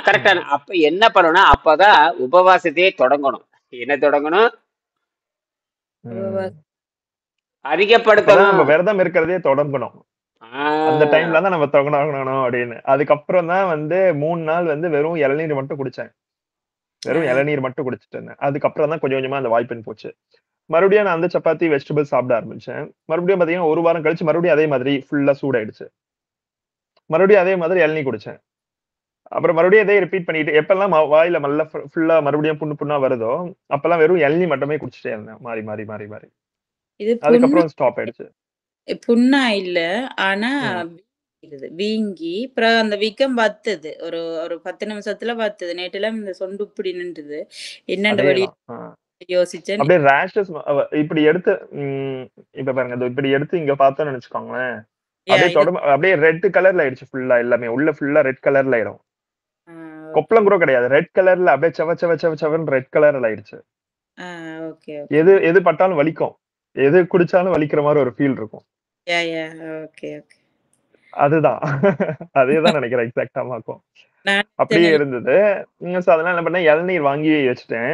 கரெக்டான. அப்ப என்ன பண்ணணும், அப்பதான் உபவாசத்தையே தொடங்கணும். என்ன தொடங்கணும்? அதிகப்படுத்தணும். நம்ம விரதம் இருக்கிறதே தொடங்கணும். அந்த டைம்ல தான் நம்ம தொடங்கணும் அப்படின்னு. அதுக்கப்புறம் தான் வந்து 3 நாள் வந்து வெறும் இளநீர் மட்டும் குடிச்சேன். வெறும் இளநீர் மட்டும் குடிச்சிட்டு இருந்தேன். அதுக்கப்புறம் தான் கொஞ்சம் கொஞ்சமா அந்த வாய்ப்பெண் போச்சு. மறுபடியும் நான் அந்த சப்பாத்தி வெஜிடபிள் சாப்பிட ஆரம்பிச்சேன். மறுபடியும் பாத்தீங்கன்னா 1 வாரம் கழிச்சு மறுபடியும் அதே மாதிரி ஃபுல்லா சூடாயிடுச்சு. மறுபடியும் அதே மாதிரி இளநீர் குடிச்சேன். அப்புறம் மறுபடியும் அதே ரிப்பீட் பண்ணிட்டு, எப்பெல்லாம் வாயில நல்லா ஃபுல்லா மறுபடியும் புண்ணா வருதோ அப்பெல்லாம் வெறும் இளநீர் மட்டுமே குடிச்சிட்டே இருந்தேன், மாறி மாறி மாறி மாறி. அதுக்கப்புறம் ஸ்டாப் ஆயிடுச்சு. புண்ணா இல்ல, ஆனா வீங்கி அப்புறம் அந்த வீக்கம் வத்துது. ஒரு 10 நிமிஷத்துல வத்துது. நேற்றுலாம் இந்த சொண்டு இப்படி நின்றுது. என்னண்டு வழி யோசிச்சேன். அப்படியே ரேஷஸ் இப்படி எடுத்து இப்ப பாருங்க, இப்படி எடுத்து இங்க பார்த்தோம்னு நினைச்சுக்கோங்களேன், அப்படியே ரெட் கலர்ல ஆயிடுச்சு ஃபுல்லா. எல்லாமே உள்ள ஃபுல்லா ரெட் கலர்ல ஆயிடும். கொப்பளம் கூட கிடையாது, ரெட் கலர்ல அப்படியே செவன்னு ரெட் கலர்ல ஆயிடுச்சு. எது பட்டாலும் வலிக்கும், எது குடிச்சாலும் வலிக்கிற மாதிரி ஒரு ஃபீல் இருக்கும். அதுதான் அதேதான் நினைக்கிறேன் எக்ஸாக்டா மாக்கும். அப்படியே இருந்தது. அதனால என்ன பண்ணேன், இளநீர் வாங்கி வச்சுட்டேன்.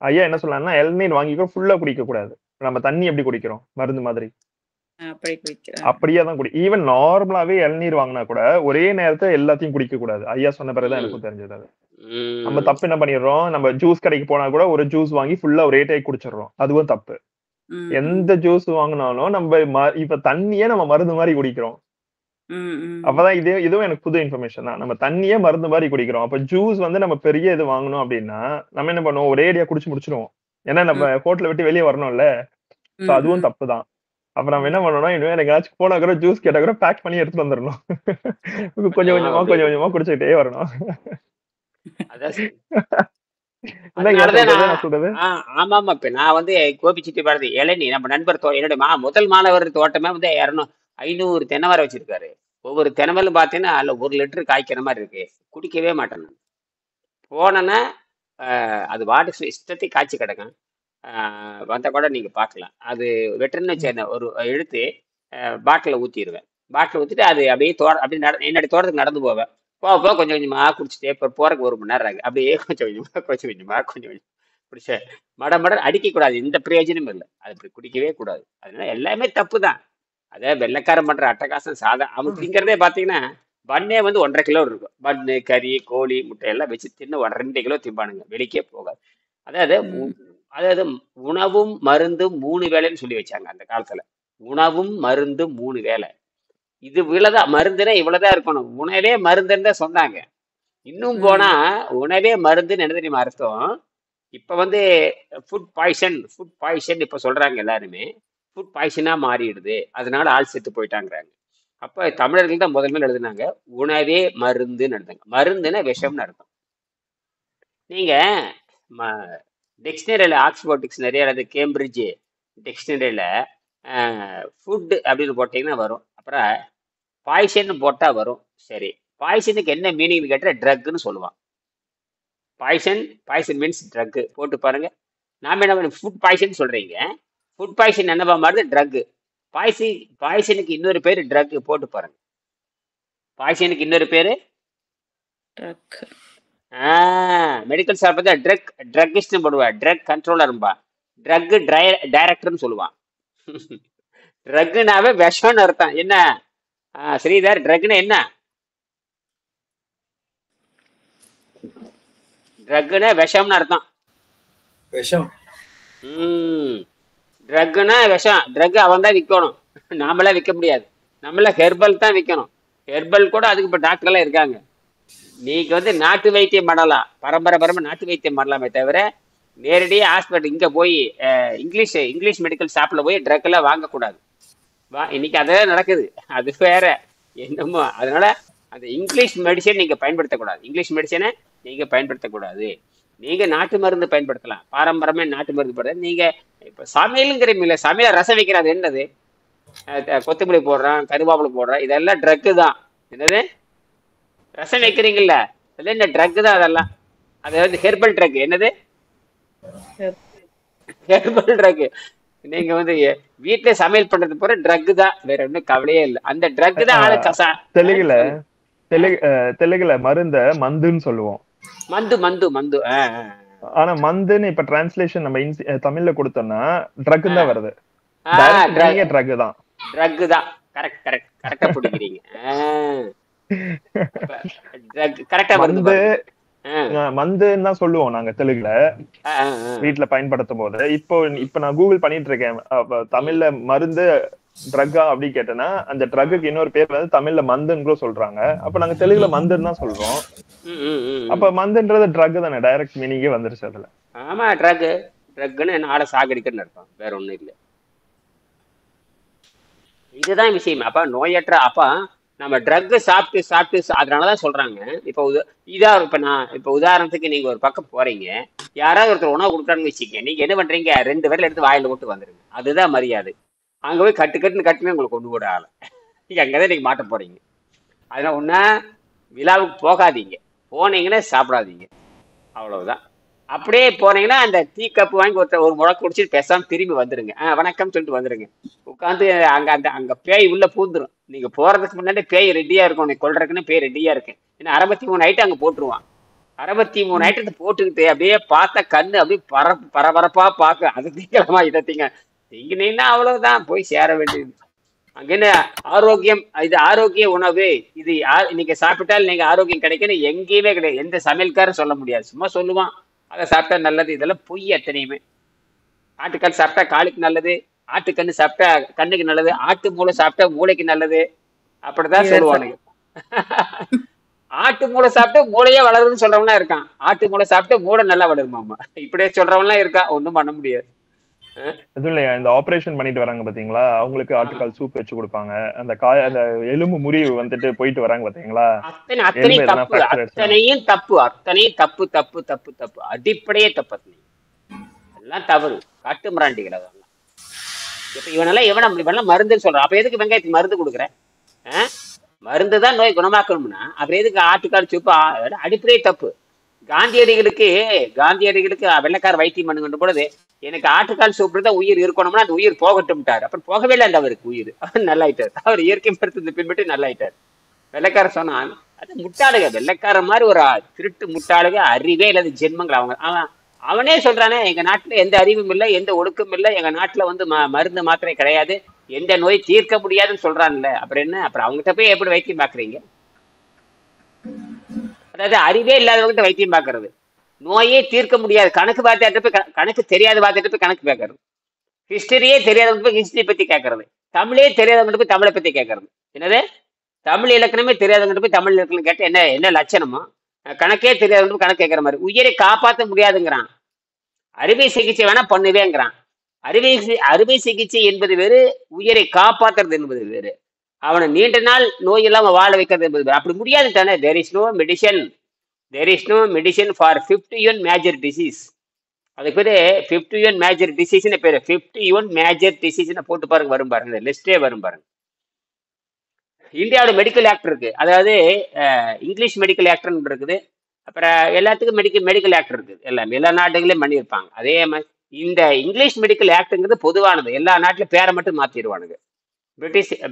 ஐயா என்ன சொல்லலாம்னா, இளநீர் வாங்கிக்கோ, ஃபுல்லா குடிக்க கூடாது. நம்ம தண்ணி எப்படி குடிக்கிறோம் மருந்து மாதிரி அப்படியே தான் குடி. ஈவன் நார்மலாவே இளநீர் வாங்கினா கூட ஒரே நேரத்தை எல்லாத்தையும் குடிக்க கூடாது. ஐயா சொன்ன பிறகுதான் எனக்கும் தெரிஞ்சது. அது நம்ம தப்பு என்ன பண்ணிடுறோம், நம்ம ஜூஸ் கடைக்கு போனா கூட ஒரு ஜூஸ் வாங்கி ஃபுல்லா ஒரே டை குடிச்சிடுறோம். அதுவும் தப்பு. எந்த ஜூஸ் வாங்கினாலும் நம்ம இப்ப தண்ணியே நம்ம மருந்து மாதிரி குடிக்கிறோம். அப்பதான் இதுவும் எனக்கு புது இன்ஃபர்மேஷன் தான். நம்ம தண்ணியே மருந்து மாதிரி குடிக்கிறோம். அப்ப ஜூஸ் வந்து நம்ம பெரிய இது வாங்கணும் அப்படின்னா நம்ம என்ன பண்ணுவோம், ஒரேடியா குடிச்சு முடிச்சிருவோம். ஏன்னா நம்ம ஹோட்டலை விட்டு வெளியே வரணும்ல. அதுவும் தப்பு தான். அப்ப நம்ம என்ன பண்ணணும், இனிமே எங்கேயாச்சும் போனா கூட ஜூஸ் கேட்டா கூட பேக் பண்ணி எடுத்துட்டு வந்துடணும். கொஞ்சம் கொஞ்சமா குடிச்சுக்கிட்டே வரணும். ஆமா ஆமா. இப்ப நான் வந்து கோபிச்சிட்டி பாரதி இளநீ நம்ம நண்பர் என்னுடைய முதல் மாணவர் தோட்டமே வந்து 500 தென்னை வச்சிருக்காரு. ஒவ்வொரு தென்னைமரம் பாத்தீங்கன்னா அதுல 1 லிட்டர் காய்க்கிற மாதிரி இருக்கு. குடிக்கவே மாட்டேன். போனேன்னா அது வாட்டு இஷ்டத்தை காய்ச்சி கிடக்கும். வந்த கூட நீங்க பாக்கலாம். அது வெட்டர்னு சேர்ந்த ஒரு எடுத்து பாட்டில ஊத்திடுவேன். பாட்டில் ஊத்திட்டு அது அப்படியே அப்படியே என்னுடைய தோட்டத்துக்கு நடந்து போவேன். போக கொஞ்சம் கொஞ்சமா குடிச்சிட்டே போறதுக்கு 1 மணி நேரம் ஆகும். அப்படியே கொஞ்சம் கொஞ்சமா குடிச்ச மட அடிக்க கூடாது. எந்த பிரயோஜனமும் இல்லை. அது இப்படி குடிக்கவே கூடாது. அதனால எல்லாமே தப்பு தான். அதே வெள்ளைக்காரன் பண்ற அட்டகாசம் அவங்க திங்கிறதே பாத்தீங்கன்னா பண்ணே வந்து 1.5 கிலோ இருக்கும். பண்ணு, கறி, கோழி, முட்டை எல்லாம் வச்சு தின்னு 2 கிலோ திம்பானுங்க. வெளிக்கே போகாது. அதாவது உணவும் மருந்தும் 3 வேலைன்னு சொல்லி வச்சாங்க அந்த காலத்துல. உணவும் மருந்தும் 3 வேலை. இது இவ்வளவுதான் மருந்துனா இவ்வளவுதான் இருக்கணும். உணவே மருந்துன்னு தான் சொன்னாங்க. இன்னும் போனா உணவே மருந்துன்னு என்ன தெரியுமா அர்த்தம்? இப்ப வந்து ஃபுட் பாய்சன் இப்ப சொல்றாங்க எல்லாருமே. ஃபுட் பாய்சனா மாறிடுது, அதனால ஆள் செத்து போயிட்டாங்கிறாங்க. அப்ப தமிழர்கள் தான் முதல்ல எழுதுனாங்க உணவே மருந்துன்னு எழுதுங்க. மருந்துன்னா விஷம்னு அர்த்தம். நீங்க டிக்ஷனரியில ஆக்ஸ்போர்ட் டிக்ஷனரி அல்லது கேம்பிரிட்ஜ் டிக்ஷனரியில ஃபுட் அப்படின்னு போட்டீங்கன்னா வரும். அப்புறம் பாய்சன் போட்டா வரும். சரி, பாய்சனுக்கு என்ன மீனிங்னு கேட்டா ட்ரக்னு சொல்லுவான். Poison means drug. போட்டு பாருங்க. நாம என்ன ஃபுட் பாய்சன் சொல்றீங்க, ஃபுட் பாய்சன் என்னவா மாறுது? ட்ரக். பாய்சனுக்கு இன்னொரு பேரு ட்ரக். போட்டு பாருங்க. பாய்சனுக்கு இன்னொரு பேரு மெடிக்கல் ஷாப் வந்து ட்ரக்கிஸ்ட்னு போடுவான், ட்ரக் கண்ட்ரோலரும்பா, ட்ரக் டைரக்டர்னு சொல்லுவான். ட்ரக்குனாவே விஷம்னு அர்த்தம். என்ன ஸ்ரீதர், ட்ரக்னா என்ன? ட்ரக்குனா விஷம்னு அர்த்தம். விஷம். ட்ரக்குனா விஷம். ட்ரக் அவன் தான் விற்கணும், நாமெல்லாம் விற்க முடியாது. நம்மள ஹெர்பல் தான் விற்கணும். ஹெர்பல் கூட அதுக்கு இப்போ டாக்டர்லாம் இருக்காங்க. நீங்க வந்து நாட்டு வைத்தியம் பண்ணலாம், பரம்பரை நாட்டு வைத்தியம் பண்ணலாமே தவிர நேரடியாக ஹாஸ்பிட்டல் இங்கே போய் இங்கிலீஷ் மெடிக்கல் ஷாப்பில் போய் ட்ரக் எல்லாம் வாங்கக்கூடாது. இன்னைக்கு அதெல்லாம் நடக்குது, அது வேற என்னமோ. அதனால அந்த இங்கிலீஷ் மெடிசன் நீங்க பயன்படுத்தக்கூடாது. இங்கிலீஷ் மெடிசனை நீங்க பயன்படுத்தக்கூடாது. நீங்க நாட்டு மருந்து பயன்படுத்தலாம், பாரம்பரியமே நாட்டு மருந்து போடுறது. நீங்க இப்ப சமையலுங்கிற சமையல் ரசம் வைக்கிறது என்னது? கொத்தமல்லி போடுறான், கருவேப்பிலை போடுறான், இதெல்லாம் ட்ரக்கு தான். என்னது ரசம் வைக்கிறீங்கல்ல, அதெல்லாம் இந்த ட்ரக்கு தான் அதெல்லாம். அது வந்து ஹெர்பல் ட்ரக். என்னது ஹெர்பல் ட்ரக்? நீங்க வந்து வீட்டுல சமையல் பண்றது போற ட்ரக் தான், வேற ஒன்றும் கவலையே இல்லை. அந்த ட்ரக் தான் ஆளு கசா. தெலுங்குல மருந்த மந்துன்னு சொல்லுவோம். மந்து மந்து மந்து. ஆனா மந்துன்னு இப்ப டிரான்ஸ்லேஷன் நம்ம தமிழ்ல கொடுத்தோம்னா ட்ரக் தான் வருது. ட்ரக் தான், ட்ரக் தான். கரெக்ட் கரெக்ட், கரெக்டா பிடிக்கிறீங்க. கரெக்டா வருது. மந்துன்னு தான் சொல்லுவோம் நாங்க தெலுங்குல வீட்டுல பயன்படுத்தும் போது. இப்ப நான் கூகுள் பண்ணிட்டு இருக்கேன், தமிழ்ல மருந்து ட்ரக்கா அப்படி கேட்டேன்னா அந்த ட்ரக்குக்கு இன்னொரு பேர் வந்து தமிழ்ல மந்துன்னு கூட சொல்றாங்க. அப்ப நாங்க தெலுங்குல மந்துன்னு தான் சொல்றோம். அப்ப மந்துன்றது ட்ரக் தானே, டைரக்ட் மீனிங்கே வந்துருச்சு அதுல. ஆமா, ட்ரக்னு என்ன ஆளை சாகடிக்கன்னு அர்த்தம், வேற ஒண்ணும் இல்லை. இதுதான் விஷயம். அப்ப நோயற்ற அப்ப நம்ம ட்ரக் சாப்பிட்டு அதனாலதான் சொல்றாங்க. இப்ப உதாரணத்துக்கு நீங்க ஒரு பக்கம் போறீங்க, யாராவது ஒருத்தர் உணவு கொடுக்குறான்னு வச்சுக்க, நீங்க என்ன பண்றீங்க? 2 விரல் எடுத்து வாயில போட்டு வந்துருங்க. அதுதான் மரியாதை. அங்க போய் கட்டுன்னு உங்களுக்கு ஒண்ணு கூட ஆள, நீங்க அங்கதான் நீங்க மாட்ட போறீங்க. அதனால ஒன்னா விழாவுக்கு போகாதீங்க, போனீங்கன்னா சாப்பிடாதீங்க, அவ்வளவுதான். அப்படியே போனீங்கன்னா அந்த டீ கப்பு வாங்கி ஒரு முழக்க குடிச்சிட்டு பேசாம திரும்பி வந்துருங்க. வணக்கம் சொல்லிட்டு வந்துருங்க. உட்காந்து அங்க பேய் உள்ள பூந்துரும். நீங்க போறதுக்கு முன்னாடி பேய் ரெடியா இருக்கும், நீ கொள்றதுக்குன்னு பேய் ரெடியா இருக்கு. ஏன்னா 63 ஐட்டம் அங்க போட்டுருவான். 63 ஐட்டத்தை போட்டுக்கிட்டு அப்படியே பார்த்தா கண்ணு அப்படியே பரபரப்பா பார்க்க, அது திங்கலாமா இதை திங்கினீங்கன்னா அவ்வளவுதான், போய் சேர வேண்டியது. அங்க என்ன ஆரோக்கியம், இது ஆரோக்கிய உணவு, இது நீங்க சாப்பிட்டால் நீங்க ஆரோக்கியம் கிடைக்குன்னு எங்கேயுமே கிடையாது. எந்த சமையல்காரும் சொல்ல முடியாது, சும்மா சொல்லுவான் அதை சாப்பிட்டா நல்லது. இதெல்லாம் பொய் அத்தனையுமே. ஆட்டுக்கால் சாப்பிட்டா காலுக்கு நல்லது, ஆட்டுக்கண்ணு சாப்பிட்டா கண்ணுக்கு நல்லது, ஆட்டு மூளை சாப்பிட்டா மூளைக்கு நல்லது, அப்படிதான் சொல்லுவானுங்க. ஆட்டு மூளை சாப்பிட்டா மூளையே வளருதுன்னு சொல்றவனா இருக்கான், ஆட்டு மூளை சாப்பிட்டா மூளை நல்லா வளருமாமா, இப்படியே சொல்றவன்லாம் இருக்கா. ஒன்றும் பண்ண முடியாது. எதுவும் இல்லையா, இந்த ஆபரேஷன் பண்ணிட்டு வராங்க பாத்தீங்களா, அவங்களுக்கு ஆட்டுக்கால் சூப் வச்சு கொடுப்பாங்க. அந்த அந்த எலும்பு முறிவு வந்துட்டு போயிட்டு வராங்க பாத்தீங்களா, அத்தனையும் தப்பு, அத்தனையும் தப்பு தப்பு தப்பு தப்பு, அடிப்படையே தப்பு, எல்லாம் தவறு, காட்டு மிராண்டிகள் அதெல்லாம். இப்ப இவனெல்லாம் மருந்துன்னு சொல்றான். அப்ப எதுக்கு வெங்காயத்துக்கு மருந்து கொடுக்குறேன்? மருந்து தான் நோய் குணமாக்கணும்னா அப்புறம் எதுக்கு ஆட்டுக்கால் சூப்பு? அடிப்படையே தப்பு. காந்தியடிகளுக்கு வெள்ளைக்கார வைத்தியம் பண்ணுகின்ற பொழுது எனக்கு ஆட்டுக்கால் சூப்பு தான் உயிர் இருக்கணும்னா அந்த உயிர் போகட்டும்ட்டாரு. அப்புறம் போகவே இல்லை அந்த அவருக்கு உயிர், அவர் நல்லாயிட்டார். அவர் இயற்கை மருத்துவத்தை பின்பற்றி நல்லாயிட்டார். வெள்ளைக்கார சொன்னான், அது முட்டாளுக, வெள்ளைக்கார மாதிரி ஒரு திருட்டு முட்டாளுக, அறிவே இல்லாத ஜென்மங்கள் அவங்க. அவனே சொல்றானே, எங்க நாட்டுல எந்த அறிவும் இல்லை, எந்த ஒழுக்கம் இல்லை, எங்க நாட்டுல வந்து மருந்து மாத்திரை கிடையாது, எந்த நோய் தீர்க்க முடியாதுன்னு சொல்றான்ல. அப்புறம் என்ன? அப்புறம் அவங்ககிட்ட போய் எப்படி வைத்தியம் பாக்குறீங்க? அதாவது அறிவே இல்லாதவங்கிட்ட வைத்தியம் பார்க்கறது, நோயே தீர்க்க முடியாது, கணக்கு பார்த்துட்டு போய் கணக்கு தெரியாத பார்த்துட்டு போய் கணக்கு கேட்கறது, ஹிஸ்டரியே தெரியாதவங்க போய் ஹிஸ்டரி பத்தி கேட்கறது, தமிழே தெரியாதவங்கிட்ட போய் தமிழை பத்தி கேட்கறது. என்னது தமிழ் இலக்கணமே தெரியாதவங்கிட்ட போய் தமிழ் இலக்கணம் கேட்ட என்ன லட்சணமோ? கணக்கே தெரியாதவங்க கணக்கு கேட்கற மாதிரி. உயிரை காப்பாற்ற முடியாதுங்கிறான், அறுவை சிகிச்சை வேணா பண்ணுவேங்கிறான். அறுவை சிகிச்சை என்பது வேறு, உயிரை காப்பாற்றுறது என்பது வேறு. அவனை நீண்ட நாள் நோய் இல்லாம வாழ வைக்கிறது என்பது வேறு. அப்படி முடியாது தானே. there is no medicine for 51 major disease. அதுக்கு பேரு 51 மேஜர் டிசீஸ்னு பேரு. 51 மேஜர் டிசீஸ்னு போட்டு பாருங்க, வரும் பாருங்க, லிஸ்டே வரும் பாருங்க. இந்தியாவோட மெடிக்கல் ஆக்ட் இருக்கு, அதாவது இங்கிலீஷ் மெடிக்கல் ஆக்ட்னு இருக்குது, அப்புறம் எல்லாத்துக்கும் மெடிக்கல் ஆக்ட் இருக்குது, எல்லா நாடுகளையும் பண்ணியிருப்பாங்க. அதே மாதிரி இந்த இங்கிலீஷ் மெடிக்கல் ஆக்ட்ங்கிறது பொதுவானது, எல்லா நாட்டிலும் பேரை மட்டும் மாத்திடுவானுங்க.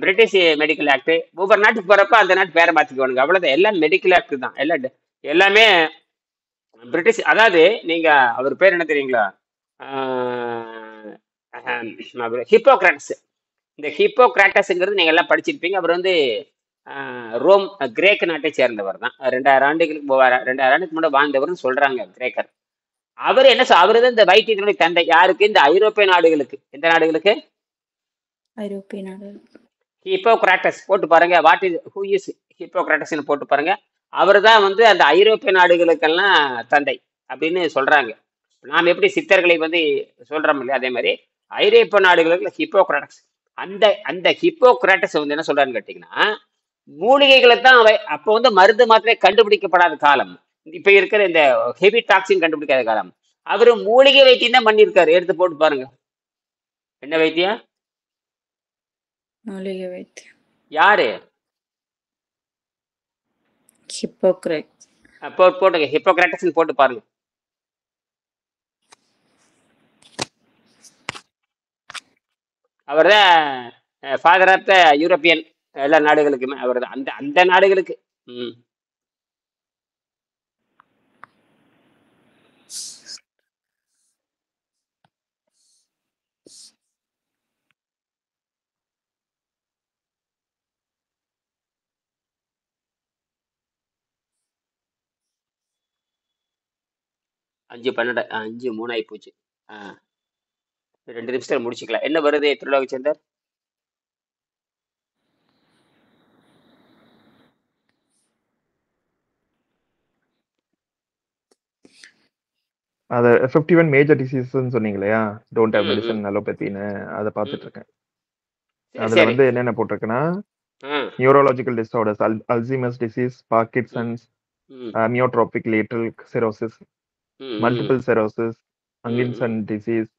பிரிட்டிஷ் மெடிக்கல் ஆக்ட், ஒவ்வொரு நாட்டுக்கு போறப்ப அந்த நாட்டு பேரை மாத்திக்குவானுங்க, அவ்வளவுதான். எல்லாம் மெடிக்கல் ஆக்ட் தான், எல்லாமே பிரிட்டிஷ், அதாவது நீங்க அவர் பேர் என்ன தெரியுங்களா? ஹிப்போக்ராட்டஸ். இந்த ஹிப்போக்ராட்டஸ்ங்கிறது நீங்க எல்லாம் படிச்சிருப்பீங்க. அவர் வந்து ரோம் கிரேக்க நாட்டை சேர்ந்தவர் தான். 2000 ஆண்டுக்கு முன்னாடி வாழ்ந்தவர்னு சொல்றாங்க கிரேக்கர். அவர் என்ன அவரு தான் இந்த வைத்தியத்தினுடைய தந்தை. யாருக்கு? இந்த ஐரோப்பிய நாடுகளுக்கு. எந்த நாடுகளுக்கு? ஐரோப்பிய நாடு. ஹிப்போக்ராட்டஸ் போட்டு பாருங்க. வாட் இஸ் ஹூ இஸ் ஹிப்போக்ராட்டஸ்னு போட்டு பாருங்க. அவர் தான் வந்து அந்த ஐரோப்பிய நாடுகளுக்கெல்லாம் தந்தை அப்படின்னு சொல்றாங்க. நாம் எப்படி சித்தர்களை வந்து சொல்றோம் இல்லையா, அதே மாதிரி ஐரோப்பிய நாடுகளுக்கு ஹிப்போக்ராட்டஸ். அந்த அந்த ஹிப்போக்ராட்டஸ் வந்து என்ன சொல்றாருன்னு கேட்டீங்கன்னா, மூலிகைகளை தான் அப்போ வந்து மருந்து மாத்திரை கண்டுபிடிக்கப்படாத காலம். இப்ப இருக்கிற இந்த ஹெவி டாக்ஸின் கண்டுபிடிக்காத காலம். அவரு மூலிகை வைத்தியம் தான் பண்ணியிருக்காரு. எடுத்து போட்டு பாருங்க. என்ன வைத்தியம்? மூலிகை வைத்தியம். யாரு? ஹிப்போக்ரேட்ஸ். போட்டுங்க, ஹிப்போக்ராட்டஸ் போட்டு பாருங்க. அவர் தான் ஃபாதர் ஆஃப் த யூரோப்பியன் எல்லா நாடுகளுக்குமே. அவர் தான் அந்த அந்த நாடுகளுக்கு. ம். அஞ்சு 12 5-3 ஆகி போச்சு. 2 நிமிஷத்துல முடிச்சுக்கலாம். என்ன வருது திருவிழாவை சேர்ந்தார்? அது 51 மேஜர் டிசீஸ்ன்னு சொன்னீங்க இல்லையா, டோன்ட் ஹேவ் மெடிசன் அலோபதின்னு, அதை பார்த்துட்டு இருக்கேன். அதுல வந்து என்னென்ன போட்டிருக்குன்னா, neurological disorders, Alzheimer's disease, Parkinson's, amyotrophic lateral sclerosis, multiple sclerosis, Huntington disease,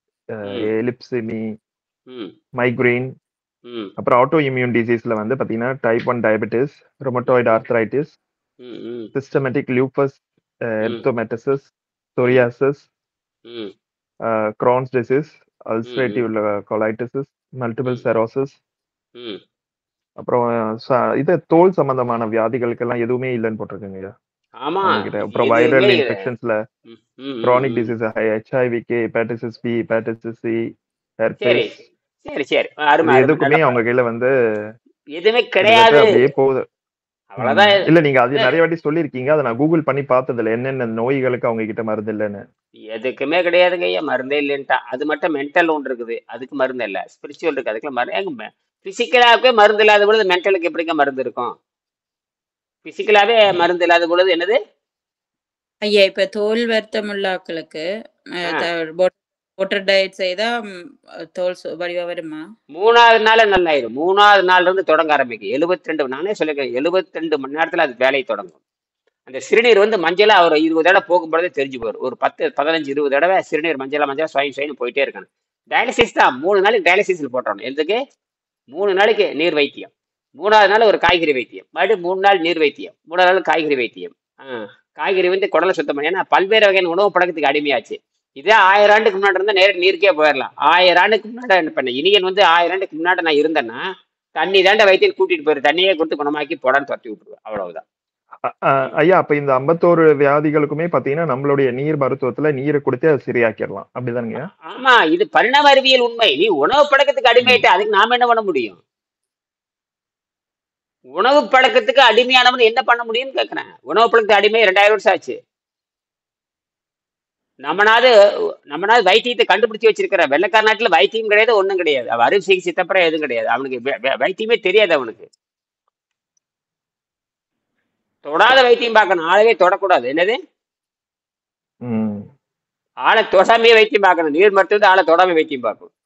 epilepsy, migraine, அப்புறம் ஆட்டோ இம்யூன் டிசீஸ்ல வந்து பாத்தீங்கன்னா type 1 diabetes, rheumatoid arthritis, systematic lupus erythematosus, psoriasis, Crohn's disease, ulcerative colitis, multiple sclerosis, அப்புறம் இது தோல் சம்பந்தமான வியாதிகளுக்கெல்லாம் எதுவுமே இல்லைன்னு போட்டிருக்குங்க. அப்புறம் வைரல் இன்ஃபெக்ஷன்ஸ்ல கிரானிக் டிசீஸ், ஹெச்ஐவிக்கு, hepatitis B, hepatitis C, herpes, எதுக்குமே அவங்க கையில வந்து எதுவுமே கிடையாது. அப்படியே போகுது. இல்ல நீங்க அது நிறைய வாட்டி சொல்லிருக்கீங்க. அதை நான் கூகுள் பண்ணி பார்த்ததுல என்னென்ன நோய்களுக்கு அவங்க கிட்ட மருந்து இல்லைன்னு. எதுக்குமே கிடையாதுங்க ஐயா, மருந்தே இல்லைன்ட்டா. அது மட்டும் மென்டல் ஒன்று இருக்குது, அதுக்கு மருந்து இல்ல. ஸ்பிரிச்சுவல் இருக்கு, அதுக்கு மருந்து. பிசிக்கலாவே மருந்து இல்லாத பொழுது மென்டலுக்கு எப்படிங்க மருந்து இருக்கும்? பிசிக்கலாவே மருந்து இல்லாத பொழுது என்னது ஐயா? இப்ப தோல் வருத்தம் உள்ள ஆட்களுக்கு வாட்டர் டயட் செய்தா தோல் வடிவா வருமா? 3வது நாள் நல்லாயிரும். 3வது நாள்ல இருந்து தொடங்க ஆரம்பிக்கும். 72, நானே சொல்லிருக்கேன், 72 மணி நேரத்துல அது வேலையை தொடங்கும். அந்த சிறுநீர் வந்து மஞ்சளா ஒரு 20 தடவை போகும்போதே தெரிஞ்சு போயிடும். ஒரு 10, 15, 20 தடவை சிறுநீர் மஞ்சளா சுவாயின் போயிட்டே இருக்கணும். டயாலிசிஸ் தான். 3 நாளைக்கு டயாலிசிஸ்ல போட்டுறணும். எதுக்கு? 3 நாளைக்கு நீர் வைத்தியம், 3வது நாள் ஒரு காய்கறி வைத்தியம், மறுபடியும் 3 நாள் நீர் வைத்தியம், 3வது நாள் காய்கறி வைத்தியம். காய்கறி வந்து குடலை சுத்தம் பண்ணி, ஏன்னா பல்வேறு வகையான உணவு பழக்கத்துக்கு அடிமையாச்சு. இதே 1000 ஆண்டுக்கு முன்னாடி இருந்தா நேரம் நீருக்கே போயிடலாம். 1000 ஆண்டுக்கு முன்னாடி என்ன பண்ண இனியன் வந்து 1000 ஆண்டுக்கு முன்னாடி நான் இருந்தேன்னா தண்ணி தாண்ட வைத்தியம் கூட்டிட்டு போயிரு, தண்ணியே கொடுத்து குணமாக்கி போடான்னு தட்டி விட்டுருவேன். அவ்வளவுதான் ஐயா. அப்ப இந்த 51 வியாதிகளுக்குமே பாத்தீங்கன்னா நம்மளுடைய நீர் மருத்துவத்துல நீரை கொடுத்து அதை சரியாக்கிடலாம், அப்படிதானுங்க? ஆமா, இது பரிணாம அறிவியல் உண்மை. நீ உணவு பழக்கத்துக்கு அடிமையிட்ட, அதுக்கு நாம என்ன பண்ண முடியும்? உணவு பழக்கத்துக்கு அடிமையானவன் என்ன பண்ண முடியும்னு கேட்கிறேன். உணவு பழக்கத்துக்கு அடிமை 2000 வருஷம் ஆச்சு. நம்மனாவது வைத்தியத்தை கண்டுபிடிச்சு வச்சிருக்கிற வெள்ளக்கார நாட்டுல வைத்தியம் கிடையாது, ஒண்ணும் கிடையாது. அவ அறுவை சிகிச்சை தப்புற எதுவும் கிடையாது. அவனுக்கு வைத்தியமே தெரியாது. அவனுக்கு தொடாத வைத்தியம் பார்க்கணும், ஆளவே தொடக்கூடாது. என்னது? ஆளை தொடாமே வைத்தியம் பார்க்கணும். நீர் மருத்துவத்தை ஆளை தொடாம வைத்தியம் பார்க்கணும்.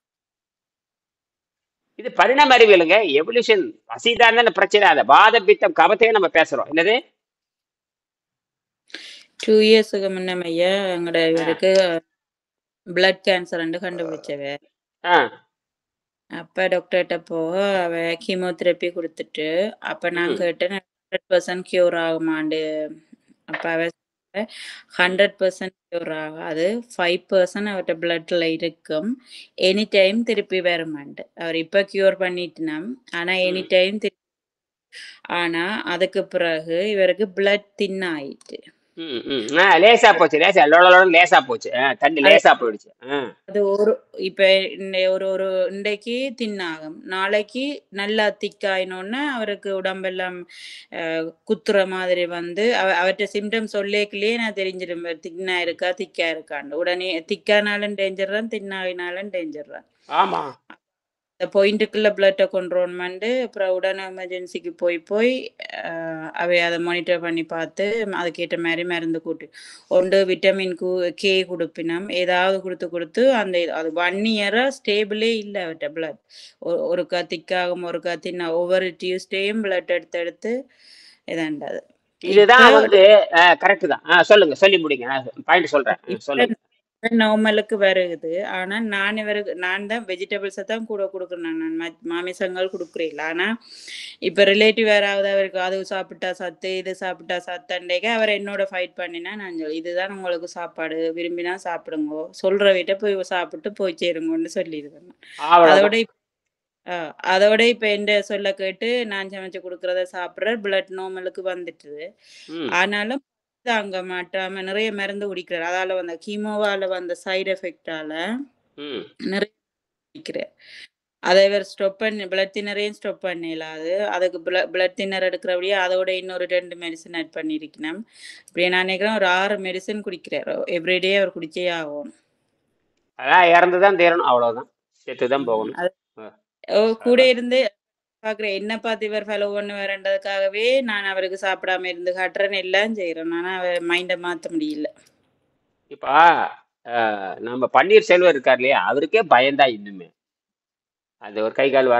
இது பரிணாம அறிவியலுங்க, எவல்யூஷன். பசிதான் பிரச்சனை. அதை வாத பித்தம் கபத்தையே நம்ம பேசுறோம். என்னது? 2 இயர்ஸ்க்கு முன்னமையா எங்கட இவருக்கு பிளட் கேன்சர் கண்டுபிடிச்சவ. அப்ப டாக்டர்கிட்ட போக அவ கீமோதெரப்பி கொடுத்துட்டு, அப்ப நான் கேட்டேன் 100% கியூர் ஆகுமாண்டு. அப்ப அவ 100% கியூர் ஆகாது, 5% அவர்கிட்ட பிளட்ல இருக்கும், எனி டைம் திருப்பி வருமாண்டு. அவர் இப்ப கியூர் பண்ணிட்டுனாம், ஆனா எனி டைம் ஆனா அதுக்கு பிறகு இவருக்கு பிளட் தின் ஆயிட்டு. லேசா போச்சு, லேசா லோலோன்னு லேசா போச்சு. தண்ணி அது லேசா போயிடுச்சு. அது இப்ப ஒரு ஒரு இன்றைக்கு தின்னாகும், நாளைக்கு நல்லா திக்காயினோன்னா அவருக்கு உடம்பெல்லாம் குத்துற மாதிரி வந்து அவர்கிட்ட சிம்டம் சொல்லேக்குள்ளேயே நான் தெரிஞ்சிடும் தின்னா இருக்கா திக்கா இருக்கான்னு. உடனே திக்கானாலும் டேஞ்சர் தான், தின்னாயினாலும் டேஞ்சர் தான். ஆமா. இந்த பாயிண்ட்டுக்குள்ள பிளட்டை கொண்டுரோன் வந்து அப்புறம் உடனே எமர்ஜென்சிக்கு போய் அவை அதை மானிட்டர் பண்ணி பார்த்து அதுக்கேற்ற மாதிரி மருந்து கூட்டு ஒன்று விட்டமின் கே கொடுப்பினோம், ஏதாவது கொடுத்து அந்த அது 1 இயரா ஸ்டேபிளே இல்லை அவர்கிட்ட பிளட். ஒருக்கா திக்காகும், ஒருக்கா தின்னா, ஒவ்வொரு டியூஸ்டேயும் பிளட் எடுத்து இதாண்டாது. இதுதான் இப்ப வந்து கரெக்ட் தான். சொல்லுங்க, சொல்லி முடிங்க, பாயிண்ட் சொல்றேன். சொல்லுங்க. நார்மலுக்கு வருது. ஆனா நான் தான் வெஜிடபிள்ஸை தான் கூட கொடுக்குறேன். நான் மாமிசங்கள் கொடுக்குறேன். ஆனா இப்ப ரிலேட்டிவ் யாராவது அவருக்கு அது சாப்பிட்டா சத்து, இது சாப்பிட்டா சத்தண்டேக்க அவர் என்னோட ஃபைட் பண்ணினா நான் இதுதான் உங்களுக்கு சாப்பாடு, விரும்பினா சாப்பிடுங்கோ, சொல்ற வீட்டை போய் சாப்பிட்டு போய் சேருங்கன்னு சொல்லிடுவேன். அதோட இப்ப எந்த சொல்ல கேட்டு நான் சமைச்சு கொடுக்கறத சாப்பிடுற பிளட் நார்மலுக்கு வந்துட்டுது. ஆனாலும் தாங்க மாட்டாம நிறைய மருந்து குடிக்கிறார். அதால வந்த கீமோவால வந்த சைடு எஃபெக்டால நிறைய குடிக்கிறார். அதை இவர் ஸ்டாப் பண்ணி பிளட் தின்னரையும் ஸ்டாப் பண்ணிடலாது. அதுக்கு பிளட் தின்னர் எடுக்கிறபடியே அதோட இன்னொரு 2 மெடிசன் ஆட் பண்ணியிருக்கணும். இப்படியே நான் நினைக்கிறேன் ஒரு 6 மெடிசன் குடிக்கிறார். எவ்ரிடே அவர் குடிச்சே ஆகும். அதான் இறந்துதான் தீரணும், அவ்வளவுதான், செத்துதான் போகணும். கூட இருந்து பாக்குறேன், என்ன பார்த்து இவர் ஃபாலோ பண்ண வரன்றதுக்காகவே நான் அவருக்கு சாப்பிடாம இருந்து காட்டுறேன்னு எல்லாம் செய்யறேன். ஆனா அவர் மைண்டை மாத்த முடியல. இப்ப நம்ம பன்னீர்செல்வம் இருக்கார் இல்லையா, அவருக்கே பயந்தான் இன்னுமே. அது ஒரு கைகால்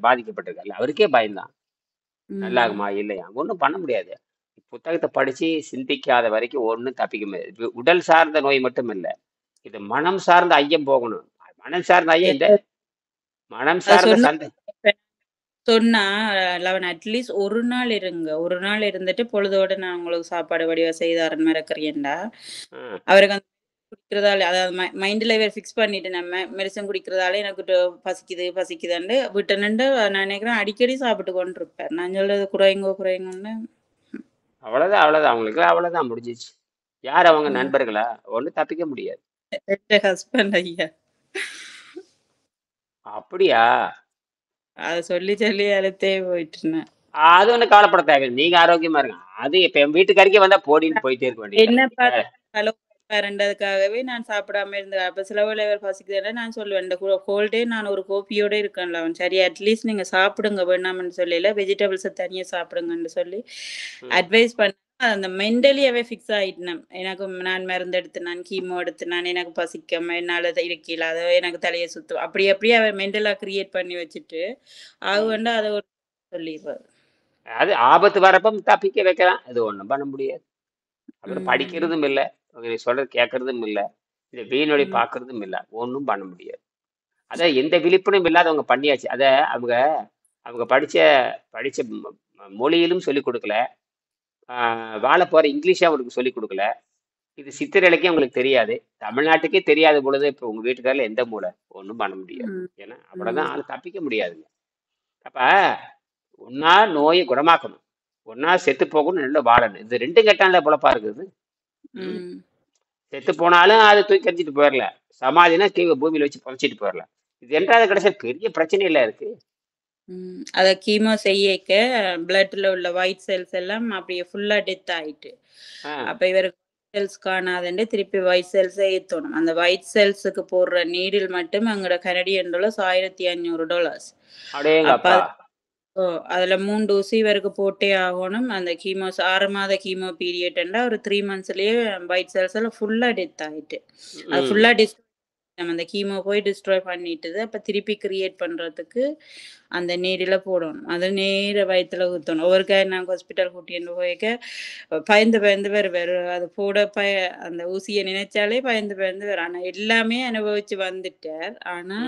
பாதிக்கப்பட்டிருக்காரு, அவருக்கே பயந்தான். நல்லாகுமா இல்லையா, ஒன்றும் பண்ண முடியாது. புத்தகத்தை படிச்சு சிந்திக்காத வரைக்கும் ஒன்றும் தப்பிக்க முடியாது. உடல் சார்ந்த நோய் மட்டும் இல்லை, இது மனம் சார்ந்த ஐயம் போகணும். மனம் சார்ந்த ஐயம் இந்த மனம் சார்ந்த சந்தை சொன்னா அட்லீஸ்ட் ஒரு நாள் இருந்துட்டு பொழுதோட நான் உங்களுக்கு சாப்பாடு வடிவா செய்தாரன் மறக்கிறேன்டா. அவருக்கு அந்த குடிக்கிறதால அதாவது மைண்ட்ல ஃபிக்ஸ் பண்ணிட்டு நம்ம மெடிசன் குடிக்கிறதால எனக்கு பசிக்குதுன்னு விட்டனுண்டு நான் நினைக்கிறேன் அடிக்கடி சாப்பிட்டு கொண்டு இருப்பேன். நான் சொல்றது குறைங்கன்னு. அவ்வளவுதான் அவங்களுக்கு அவ்வளவுதான் முடிஞ்சிச்சு. யார் அவங்க நண்பர்களா, ஒன்றும் தப்பிக்க முடியாது. ஹஸ்பண்ட் ஐயா. அப்படியா? அத சொல்லி அழுத்தே போயிட்டுனேன். அது ஒண்ணு கவலைப்பட தேவையில்லை, நீங்க ஆரோக்கியமா இருங்க. அது இப்ப என் வீட்டுக்காரிக்கே வந்தா போடின்னு போயிட்டே இருக்க வேண்டியது. என்ன பார்த்துன்றதுக்காகவே நான் சாப்பிடாம இருந்தேன். அப்ப சில வேளை பசிக்குதுன்னா நான் சொல்லுவேன், இந்த கோல்டே நான் ஒரு கோப்பியோட இருக்கேன்ல அவன், சரி அட்லீஸ்ட் நீங்க சாப்பிடுங்க வேணாம்னு சொல்லல, வெஜிடபிள்ஸை தனியா சாப்பிடுங்கன்னு சொல்லி அட்வைஸ் பண்ண. அந்த மென்டலியாவே ஃபிக்ஸ் ஆயிட்டேன். எனக்கு நான் மருந்து எடுத்து, நான் கீமோ எடுத்து, நான் எனக்கு பசிக்காம என்னால இருக்கல, அதை எனக்கு தலையை சுத்தும், அப்படியே அவ மென்டலா கிரியேட் பண்ணி வச்சுட்டு அது அதை ஒரு சொல்லிடுவாரு. அது ஆபத்து வரப்ப தப்பிக்க வைக்கலாம், அது ஒண்ணும் பண்ண முடியாது. அப்புறம் படிக்கிறதும் இல்லை, நீ சொல்றது கேட்கறதும் இல்லை, இந்த வீணொலி பார்க்கறதும் இல்லை, ஒன்றும் பண்ண முடியாது. அத எந்த விழிப்புணர்வும் இல்லாதவங்க பண்ணியாச்சு. அதை அவங்க படிச்ச மொழியிலும் சொல்லிக் கொடுக்கல, வாழ போற இங்கிலீஷா அவங்களுக்கு சொல்லிக் கொடுக்கல, இது சித்திரலைக்கே உங்களுக்கு தெரியாது, தமிழ்நாட்டுக்கே தெரியாத பொழுது இப்போ உங்க வீட்டுக்காரில் எந்த மூளை, ஒன்றும் பண்ண முடியாது. ஏன்னா அவ்வளவுதான், ஆள் தப்பிக்க முடியாதுங்க. அப்ப ஒன்னா நோயை குணமாக்கணும், ஒன்னா செத்து போகணும், நல்ல வாழணும். இது 2 கெட்டான்ல பொழப்பா இருக்குது. செத்து போனாலும் அதை தூக்கி எறிஞ்சிட்டு போயிடல, சமாதினா கீழே பூமியில வச்சு புதைச்சிட்டு போயிடலாம். இது என்றாவது கடைசி பெரிய பிரச்சனையில இருக்கு. அத கீமோ செய்யக்க பிளட்ல உள்ள ஒயிட் செல்ஸ் எல்லாம் அப்படியே ஃபுல்லா டெத் ஆயிட்டு, அப்ப இவருக்கு செல்ஸ் காணாதுன்னு திருப்பி ஒயிட் செல்ஸை ஏற்றணும். அந்த ஒயிட் செல்ஸுக்கு போடுற நீடில் மட்டும் அங்கோட கனடியன் டாலர்ஸ் $1500. அப்ப அதுல 3 டோஸ் இவருக்கு போட்டே ஆகணும். அந்த கீமோ 6 மாத கீமோ பீரியட்னா ஒரு 3 monthsலயே ஒயிட் செல்ஸ் எல்லாம் ஃபுல்லா டெத் ஆயிட்டு, அது ஃபுல்லா நம்ம அந்த கீமோ போய் டிஸ்ட்ராய் பண்ணிட்டுது. அப்ப திருப்பி கிரியேட் பண்றதுக்கு அந்த நீரில போடணும், அது நேர வயிற்றுல ஊற்றணும். ஒவ்வொருக்கா நாங்கள் ஹாஸ்பிட்டல் கூட்டிட்டு போய்க்க பயந்து வேறு அது போட அந்த ஊசியை நினைச்சாலே பயந்து வேறு. ஆனா எல்லாமே அனுபவிச்சு வந்துட்டார். ஆனா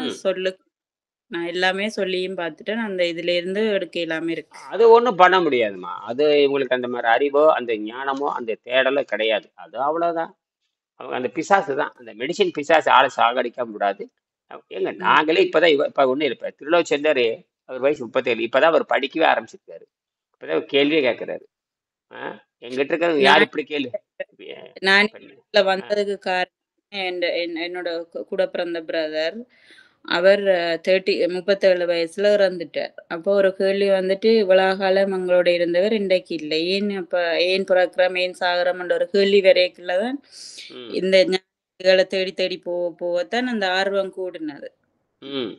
நான் எல்லாமே சொல்லியும் பார்த்துட்டேன், அந்த இதுல இருந்து எடுக்க எல்லாமே இருக்கு. அது ஒன்றும் பண்ண முடியாதுமா, அது இவங்களுக்கு அந்த மாதிரி அறிவோ அந்த ஞானமோ அந்த தேடலோ கிடையாது. அது அவ்வளவுதான், அவங்க அந்த பிசாசு தான், அந்த மெடிசின் பிசாசு ஆளை சாகடிக்க கூடாது. ஏங்க நாங்களே இப்பதான் இப்ப ஒண்ணு இருப்பேன், திருலோச்சந்தர் அவர் வயசு 37, இப்பதான் அவர் படிக்கவே ஆரம்பிச்சிருக்காரு, இப்பதான் கேள்வியே கேட்கிறாரு. எங்கிட்ட இருக்கிறவங்க யார் நான் இப்படி கேளு. நான் பண்ணு. இதுல வந்ததுக்கு காரணம் என்னோட கூட பிறந்த பிரதர் அவர் 37 வயசுல இறந்துட்டார். அப்போ ஒரு கேள்வி வந்துட்டு இவ்வளவு காலம் எங்களோட இருந்தவர் இன்றைக்கு இல்லை, ஏன் அப்ப ஏன் பிறக்கிறோம் ஏன் சாகிறோம்ன்ற ஒரு கேள்வி வரைக்குள்ளதான் ம் இந்த ஞானங்களை தேடி தேடி போகத்தான் அந்த ஆர்வம் கூடினது. ம்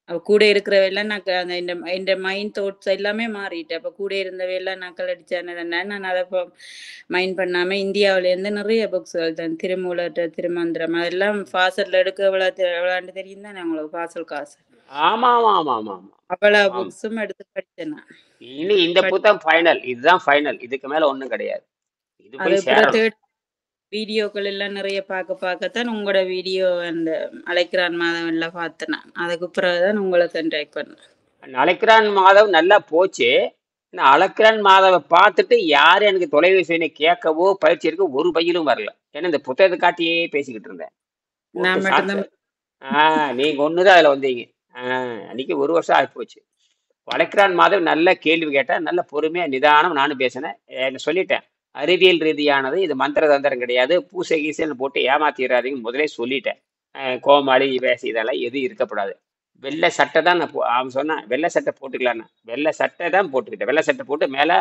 அவ கூட இருக்கிறவையெல்லாம் நான் இந்த மைண்ட் தாட்ஸ் எல்லாமே மாறிட்டு, அப்ப கூட இருந்தவையெல்லாம் நக்கல் அடிச்சானே நான் அதை மைண்ட் பண்ணாம இந்தியாவில இருந்து நிறைய புக்ஸ்கள் தான், திருமூலர் திருமந்திரம் அதெல்லாம் ஃபாசல்ல எடுக்க எவ்வளவு தெரியும் தானே உங்களுக்கு, ஃபாசல் காசு ஆமா ஆமா ஆமா ஆமா ஆமா அவ்வளவு ஆமா. புக்ஸும் எடுத்து படிச்சேன் நான். இனி இந்த புத்தகம் ஃபைனல், இதுதான் ஃபைனல், இதுக்கு மேல ஒண்ணும் கிடையாது. இது அது போய் அப்புறம் சேரணும். வீடியோக்கள் எல்லாம் நிறைய பார்க்கத்தான் உங்களோட வீடியோ அந்த அழைக்கிறான் மாதம் எல்லாம் பார்த்தேன் நான். அதுக்கு பிறகுதான் உங்களை கான்டாக்ட் பண்ணேன். அழைக்கிறான் மாதவ் நல்லா போச்சு. நான் அழைக்கிறான் மாதவை பார்த்துட்டு யாரும் எனக்கு தொலைபேசி கேட்கவோ பயிற்சி எடுக்க ஒரு பையிலும் வரல. ஏன்னா இந்த புத்தகத்தை காட்டியே பேசிக்கிட்டு இருந்தேன். நான் போட்டு மட்டும்தான் சாப்பிட்டு நீங்க ஒண்ணுதான் அதுல வந்தீங்க. அன்னைக்கு 1 வருஷம் ஆகி போச்சு. அழைக்கிறான் மாதவ் நல்ல கேள்வி கேட்டேன், நல்ல பொறுமையா நிதானம் நானும் பேசினேன். என்ன சொல்லிட்டேன், அறிவியல் ரீதியானது, இது மந்திர தந்திரம் கிடையாது, பூசை கீசைன்னு போட்டு ஏமாத்திடுறாதீங்க முதலே சொல்லிட்டேன். கோமாளி வேசி இதெல்லாம் எதுவும் இருக்கப்படாது. வெள்ளை சட்டை தான் அவன் சொன்னான், வெள்ளை சட்டை போட்டுக்கலான்னு. வெள்ளை சட்டை தான் போட்டுக்கிட்டேன். வெள்ளை சட்டை போட்டு மேலே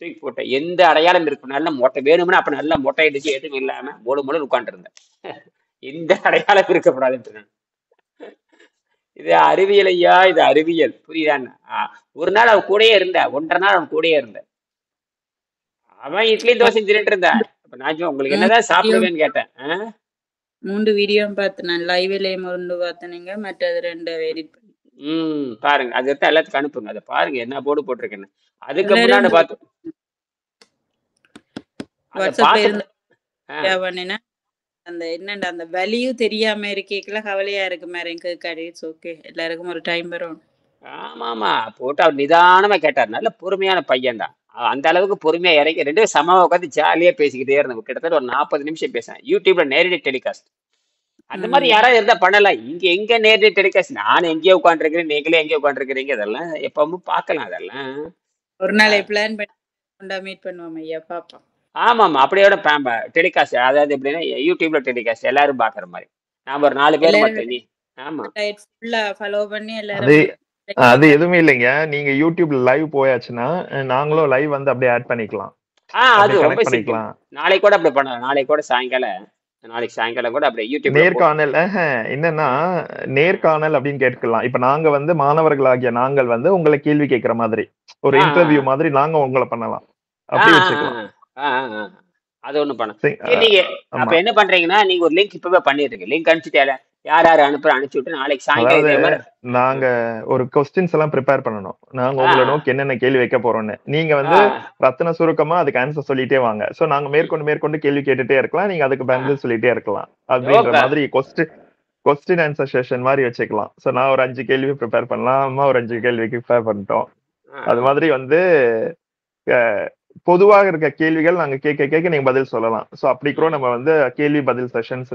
தூக்கி போட்டேன். எந்த அடையாளம் இருக்கும், நல்ல மொட்டை வேணும்னா அப்போ நல்லா மொட்டை அடிச்சு எதுவும் இல்லாமல் மூணு உட்காந்துருந்தேன். எந்த அடையாளம் இருக்கப்படாதுன்ட்டு நான். இது அறிவியல் ஐயா, இது அறிவியல், புரியுதான்னு. ஒரு நாள் அவன் கூடயே இருந்தேன், 1.5 நாள் அவன் கூடயே இருந்தேன். அவன் இட்லி தோசை தின்னுட்டு இருந்தான். அப்ப நான் உங்களுக்கு என்னதான் சாப்பிடுவேன்னு கேட்டேன். 3 வீடியோ பார்த்தேன் நான், லைவ்ல 1 பார்த்தேனுங்க, மற்றது 2 எடிட் பண்ணி. பாருங்க, அது எடுத்து எல்லாத்துக்கும் அனுப்புங்க, அதை பாருங்க என்ன போர்டு போட்டிருக்கேன்னு. அதுக்கு முன்னாடி பார்த்து அந்த என்னண்டா அந்த வேல்யூ தெரியாம இருக்கேக்கல கவலையா இருக்கு மாதிரி கேட்காது. இட்ஸ் ஓகே, எல்லாருக்கும் ஒரு டைம் வரும். ஆமா போட்டு அவர் நிதானமா கேட்டார். நல்ல பொறுமையான பையன் தான். அந்த அளவுக்கு பொறுமையா இறங்கி 2 பேரும் சமமா உட்காந்து ஜாலியா பேசிக்கிட்டே இருந்தோம். கிட்டத்தட்ட ஒரு 40 நிமிஷம் பேசினேன். யூடியூப்ல நேரடி டெலிகாஸ்ட். அந்த மாதிரி யாராவது இருந்தா பண்ணலாம். எங்க நேரடி டெலிகாஸ்ட், நான் எங்கேயோ உட்காந்துருக்கிறேன், நீங்களே எங்கேயோ உட்காந்துருக்கிறீங்க, அதெல்லாம் எப்பவும் பார்க்கலாம். அதெல்லாம் ஒரு நாளை பிளான் பண்ணி மீட் பண்ணுவோம் ஐயா, பாப்போம். ஆமா அப்படியோட டெலிகாஸ்ட், அதாவது எப்படின்னா யூடியூப்ல டெலிகாஸ்ட் எல்லாரும் பாக்குற மாதிரி. நாம ஒரு 4 பேர் மட்டும். ஆமா ஃபாலோ பண்ணி எல்லாரும். அது எதுவுமே இல்லைங்க, நீங்க யூடியூப்ல லைவ் போயாச்சுன்னா நாங்களும் லைவ் வந்து அப்படியே ஆட் பண்ணிக்கலாம். அது ரொம்ப பண்ணிக்கலாம். நாளைக்கு கூட அப்படி பண்ணலாம். நாளைக்கு சாயங்காலம் கூட அப்படியே யூடியூப் நேர்காணல். என்னன்னா நேர்காணல் அப்படின்னு கேட்கலாம். இப்ப நாங்க வந்து மாணவர்களாகிய நாங்கள் வந்து உங்களை கேள்வி கேட்கிற மாதிரி ஒரு இன்டர்வியூ மாதிரி நாங்க உங்களை பண்ணலாம், அப்படி வச்சுக்கலாம். அது ஒண்ணு பண்ண. நீங்க அப்ப என்ன பண்றீங்கன்னா, நீங்க ஒரு லிங்க் இப்பவே பண்ணிருக்கீங்க. லிங்க் அனுப்பிச்சுட்டு யார் அனுப்பிச்சு விட்டு நாளைக்கு சாயங்காலம் நாங்க ஒரு கொஸ்டின்ஸ் எல்லாம் ப்ரிப்பேர் பண்ணணும். நாங்க உங்களை நோக்கி என்னென்ன கேள்வி வைக்க போறோம்னு நீங்க வந்து ரத்தின சுருக்கமா அதுக்கு ஆன்சர் சொல்லிட்டே வாங்க. சோ நாங்க மேற்கொண்டு கேள்வி கேட்டுட்டே இருக்கலாம், நீங்க அதுக்கு பதில் சொல்லிட்டே இருக்கலாம். அப்படின்ற மாதிரி கொஸ்டின் ஆன்சர் செஷன் மாதிரி வச்சுக்கலாம். சோ நான் ஒரு 5 கேள்வி ப்ரிப்பேர் பண்ணலாம், அம்மா ஒரு 5 கேள்விக்கு ப்ரிப்பேர் பண்ணிட்டோம். அது மாதிரி வந்து பொதுவாக இருக்க கேள்விகள் நாங்க கேட்க நீங்க பதில் சொல்லலாம். சோ அப்படி கூட நம்ம வந்து கேள்வி பதில் செஷன்ஸ்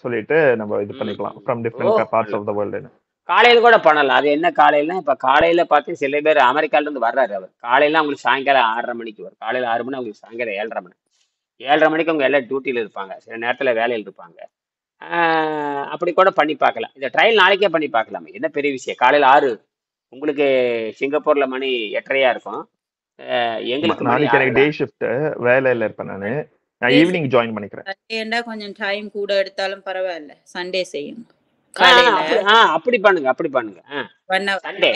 சொல்லிட்டு நம்ம இது பண்ணிக்கலாம் from different parts of the world. காலையில கூட பண்ணலாம். அது என்ன காலையில, இப்ப காலையில பார்த்து சில பேர் அமெரிக்கால இருந்து வர்றாரு. அவர் காலையில அவங்களுக்கு சாயங்காலம் 6:30 மணிக்கு வரும். காலையில 6 மணி, அவங்களுக்கு சாயங்காலம் 7:30 மணி. 7:30 மணிக்கு அவங்க எல்லாம் டியூட்டியில இருப்பாங்க, சில நேரத்துல வேலையில் இருப்பாங்க. அப்படி கூட பண்ணி பார்க்கலாம். இந்த ட்ரையல் நாளைக்கே பண்ணி பார்க்கலாம், என்ன பெரிய விஷயம். காலையில 6, உங்களுக்கு சிங்கப்பூர்ல மணி 8:30 இருக்கும். எங்களுக்கு நாளைக்கு எனக்கு டே ஷிஃப்ட், வேலையில இருப்பேன். நான் ஈவினிங் ஜாயின் பண்ணிக்கிறேன். சண்டே கொஞ்சம் டைம் கூட எடுத்தாலும் பரவாயில்ல, சண்டே செய்யும். அப்படி பண்ணுங்க. சண்டே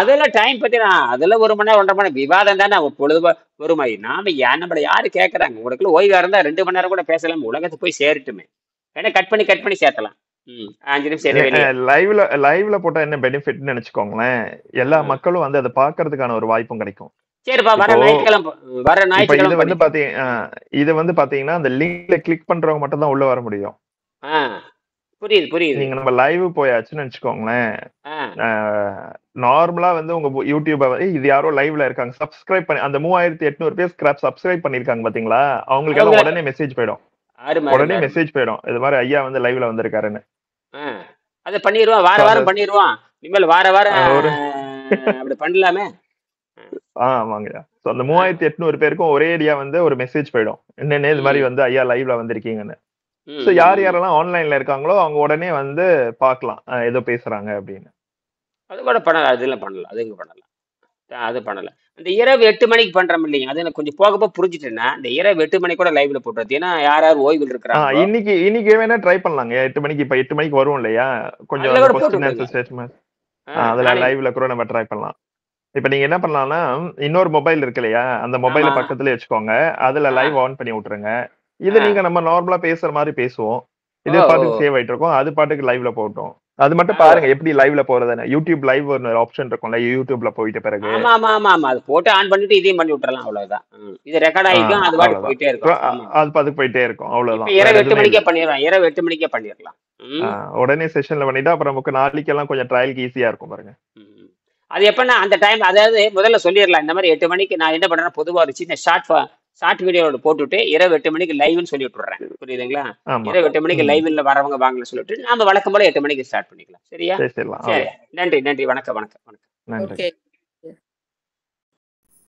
அதெல்லாம் டைம் பத்தி அதெல்லாம் 1 மணி நேரம் 1.5 மணி விவாதம் தானே பொழுது வருமா. நம்மள யாரு கேட்கறாங்க. உங்களுக்குள்ள ஓய்வா இருந்தா 2 மணி நேரம் கூட பேசலாம். உலகத்துக்கு போய் சேரட்டுமே. ஏன்னா கட் பண்ணி சேர்த்தலாம். 5 நிமிஷம் லைவ்ல போட்டா என்ன பெனிஃபிட்னு நினைச்சுக்கோங்களேன், எல்லா மக்களும் வந்து அதை பாக்குறதுக்கான ஒரு வாய்ப்பும் கிடைக்கும். சரிப்பா, வர ஞாயிற்றுக்கிழமை வந்து இது வந்து பாத்தீங்கன்னா அந்த லிங்க்ல கிளிக் பண்றவங்க மட்டும் தான் உள்ள வர முடியும். புரியுது. நீங்க நம்ம லைவ் போயாச்சுன்னு நினைச்சுக்கோங்களேன், நார்மலா வந்து உங்க யூடியூப இது யாரோ லைவ்ல இருக்காங்க சப்ஸ்கிரைப் பண்ணி, அந்த 3800 பேர் சப்ஸ்கிரைப் பண்ணிருக்காங்க பாத்தீங்களா, அவங்களுக்கு எல்லாம் உடனே மெசேஜ் போயிடும். இது மாதிரி ஐயா வந்து லைவ்ல வந்திருக்காருன்னு. அத பண்ணிடுவான், வாரம் பண்ணிடுவான். இனிமேல் வாரம் அப்படி பண்ணலாமே. ஆமாங்கய்யா. ஸோ அந்த 3800 பேருக்கும் ஒரே ஐடியா வந்து ஒரு மெசேஜ் போயிடும். என்னன்னு இது மாதிரி ம் வந்து ஐயா லைவ்ல வந்திருக்கீங்கன்னு. ஸோ ம் யார் ம் யாரெல்லாம் ஆன்லைன்ல இருக்காங்களோ அவங்க உடனே வந்து பார்க்கலாம். ஏதோ பேசுறாங்க அப்படின்னு. அது கூட பண்ணலாம். அதெல்லாம் பண்ணலாம். அது இங்க பண்ணலாம். அது பண்ணலாம். இந்த இரவு 8 மணிக்கு பண்றோம் இல்லைங்க, அது எனக்கு கொஞ்சம் போக போக புரிஞ்சுட்டேன்னா, இந்த இரவு 8 மணிக்கு கூட லைவ்ல போட்டுறது. ஏன்னா யார் யார் ஓய்வில் இருக்கிறாங்களோ இன்னைக்கு வேணா ட்ரை பண்ணலாங்க. 8 மணிக்கு இப்ப 8 மணிக்கு வரும் இல்லையா? கொஞ்சம் அதுல அந்த கூட போட்டு கொஸ்டின் விட்டுருங்க. ஆன்சர் ஸ்டேட்மெண்ட் ஆ, அதுல நானே லைவ்ல கூட நம்ம ட்ரை பண்ணலாம். இப்ப நீங்க என்ன பண்ணலாம்னா, இன்னொரு மொபைல் இருக்கு இல்லையா? அந்த மொபைல ஆமா. பக்கத்துலயே வச்சுக்கோங்க. அதுல ஆ லைவ் ஆன் பண்ணி விட்டுருங்க. ஆ இது நீங்க நம்ம நார்மலா பேசுற மாதிரி பேசுவோம். ஓ இது ஓ பாட்டுக்கு சேவ் ஆயிட்டு இருக்கும். அது பாட்டுக்கு லைவ்ல போகட்டும். அது மட்டும் ஆ, பாருங்க எப்படி லைவ்ல போறதுன்னு. யூடியூப் லைவ் ஒரு ஆப்ஷன் இருக்கும்ல. யூடியூப்ல போயிட்ட பிறகு. ஆமா ஆமா ஆமா ஆமா. அது போட்டு ஆன் பண்ணிட்டு இதையும் பண்ணி விட்டுறலாம். அவ்வளவுதான். இது ரெக்கார்ட் ஆகிக்கும். அது பாட்டு அவ்வளவுதான். போயிட்டே இருக்கும். ஆமா. அது பாட்டுக்கு போயிட்டே இருக்கும். இப்ப அவ்வளவுதான். வேற இரவு 8 எதுவுமே இல்ல. மணிக்கே பண்ணிடலாம். இரவு 8 மணிக்கே பண்ணிடலாம். ம் உடனே செஷன்ல பண்ணிட்டா அப்புறம் நமக்கு நாளைக்கெல்லாம் கொஞ்சம் ட்ரையலுக்கு ஈஸியா இருக்கும் பாருங்க. ம். அது எப்பன்னா அந்த டைம் அதாவது முதல்ல சொல்லிடலாம். இந்த மாதிரி 8 மணிக்கு நான் என்ன பண்றேன்னா, பொதுவா ஒரு சின்ன ஷார்ட் வீடியோ போட்டுட்டு இரவு 8 மணிக்கு லைவ்னு சொல்லி விட்டுறேன். புரியுதுங்களா? ஆமா. இரவு 8 மணிக்கு ம். லைவ்ல வரவங்க வாங்கன்னு சொல்லிட்டு நாம வழக்கம் போல 8 மணிக்கு ஸ்டார்ட் பண்ணிக்கலாம். சரியா? பேசிடலாம். சரி. அவ்வளவுதான். நன்றி நன்றி. வணக்கம் வணக்கம் வணக்கம். நன்றி. ஓகே.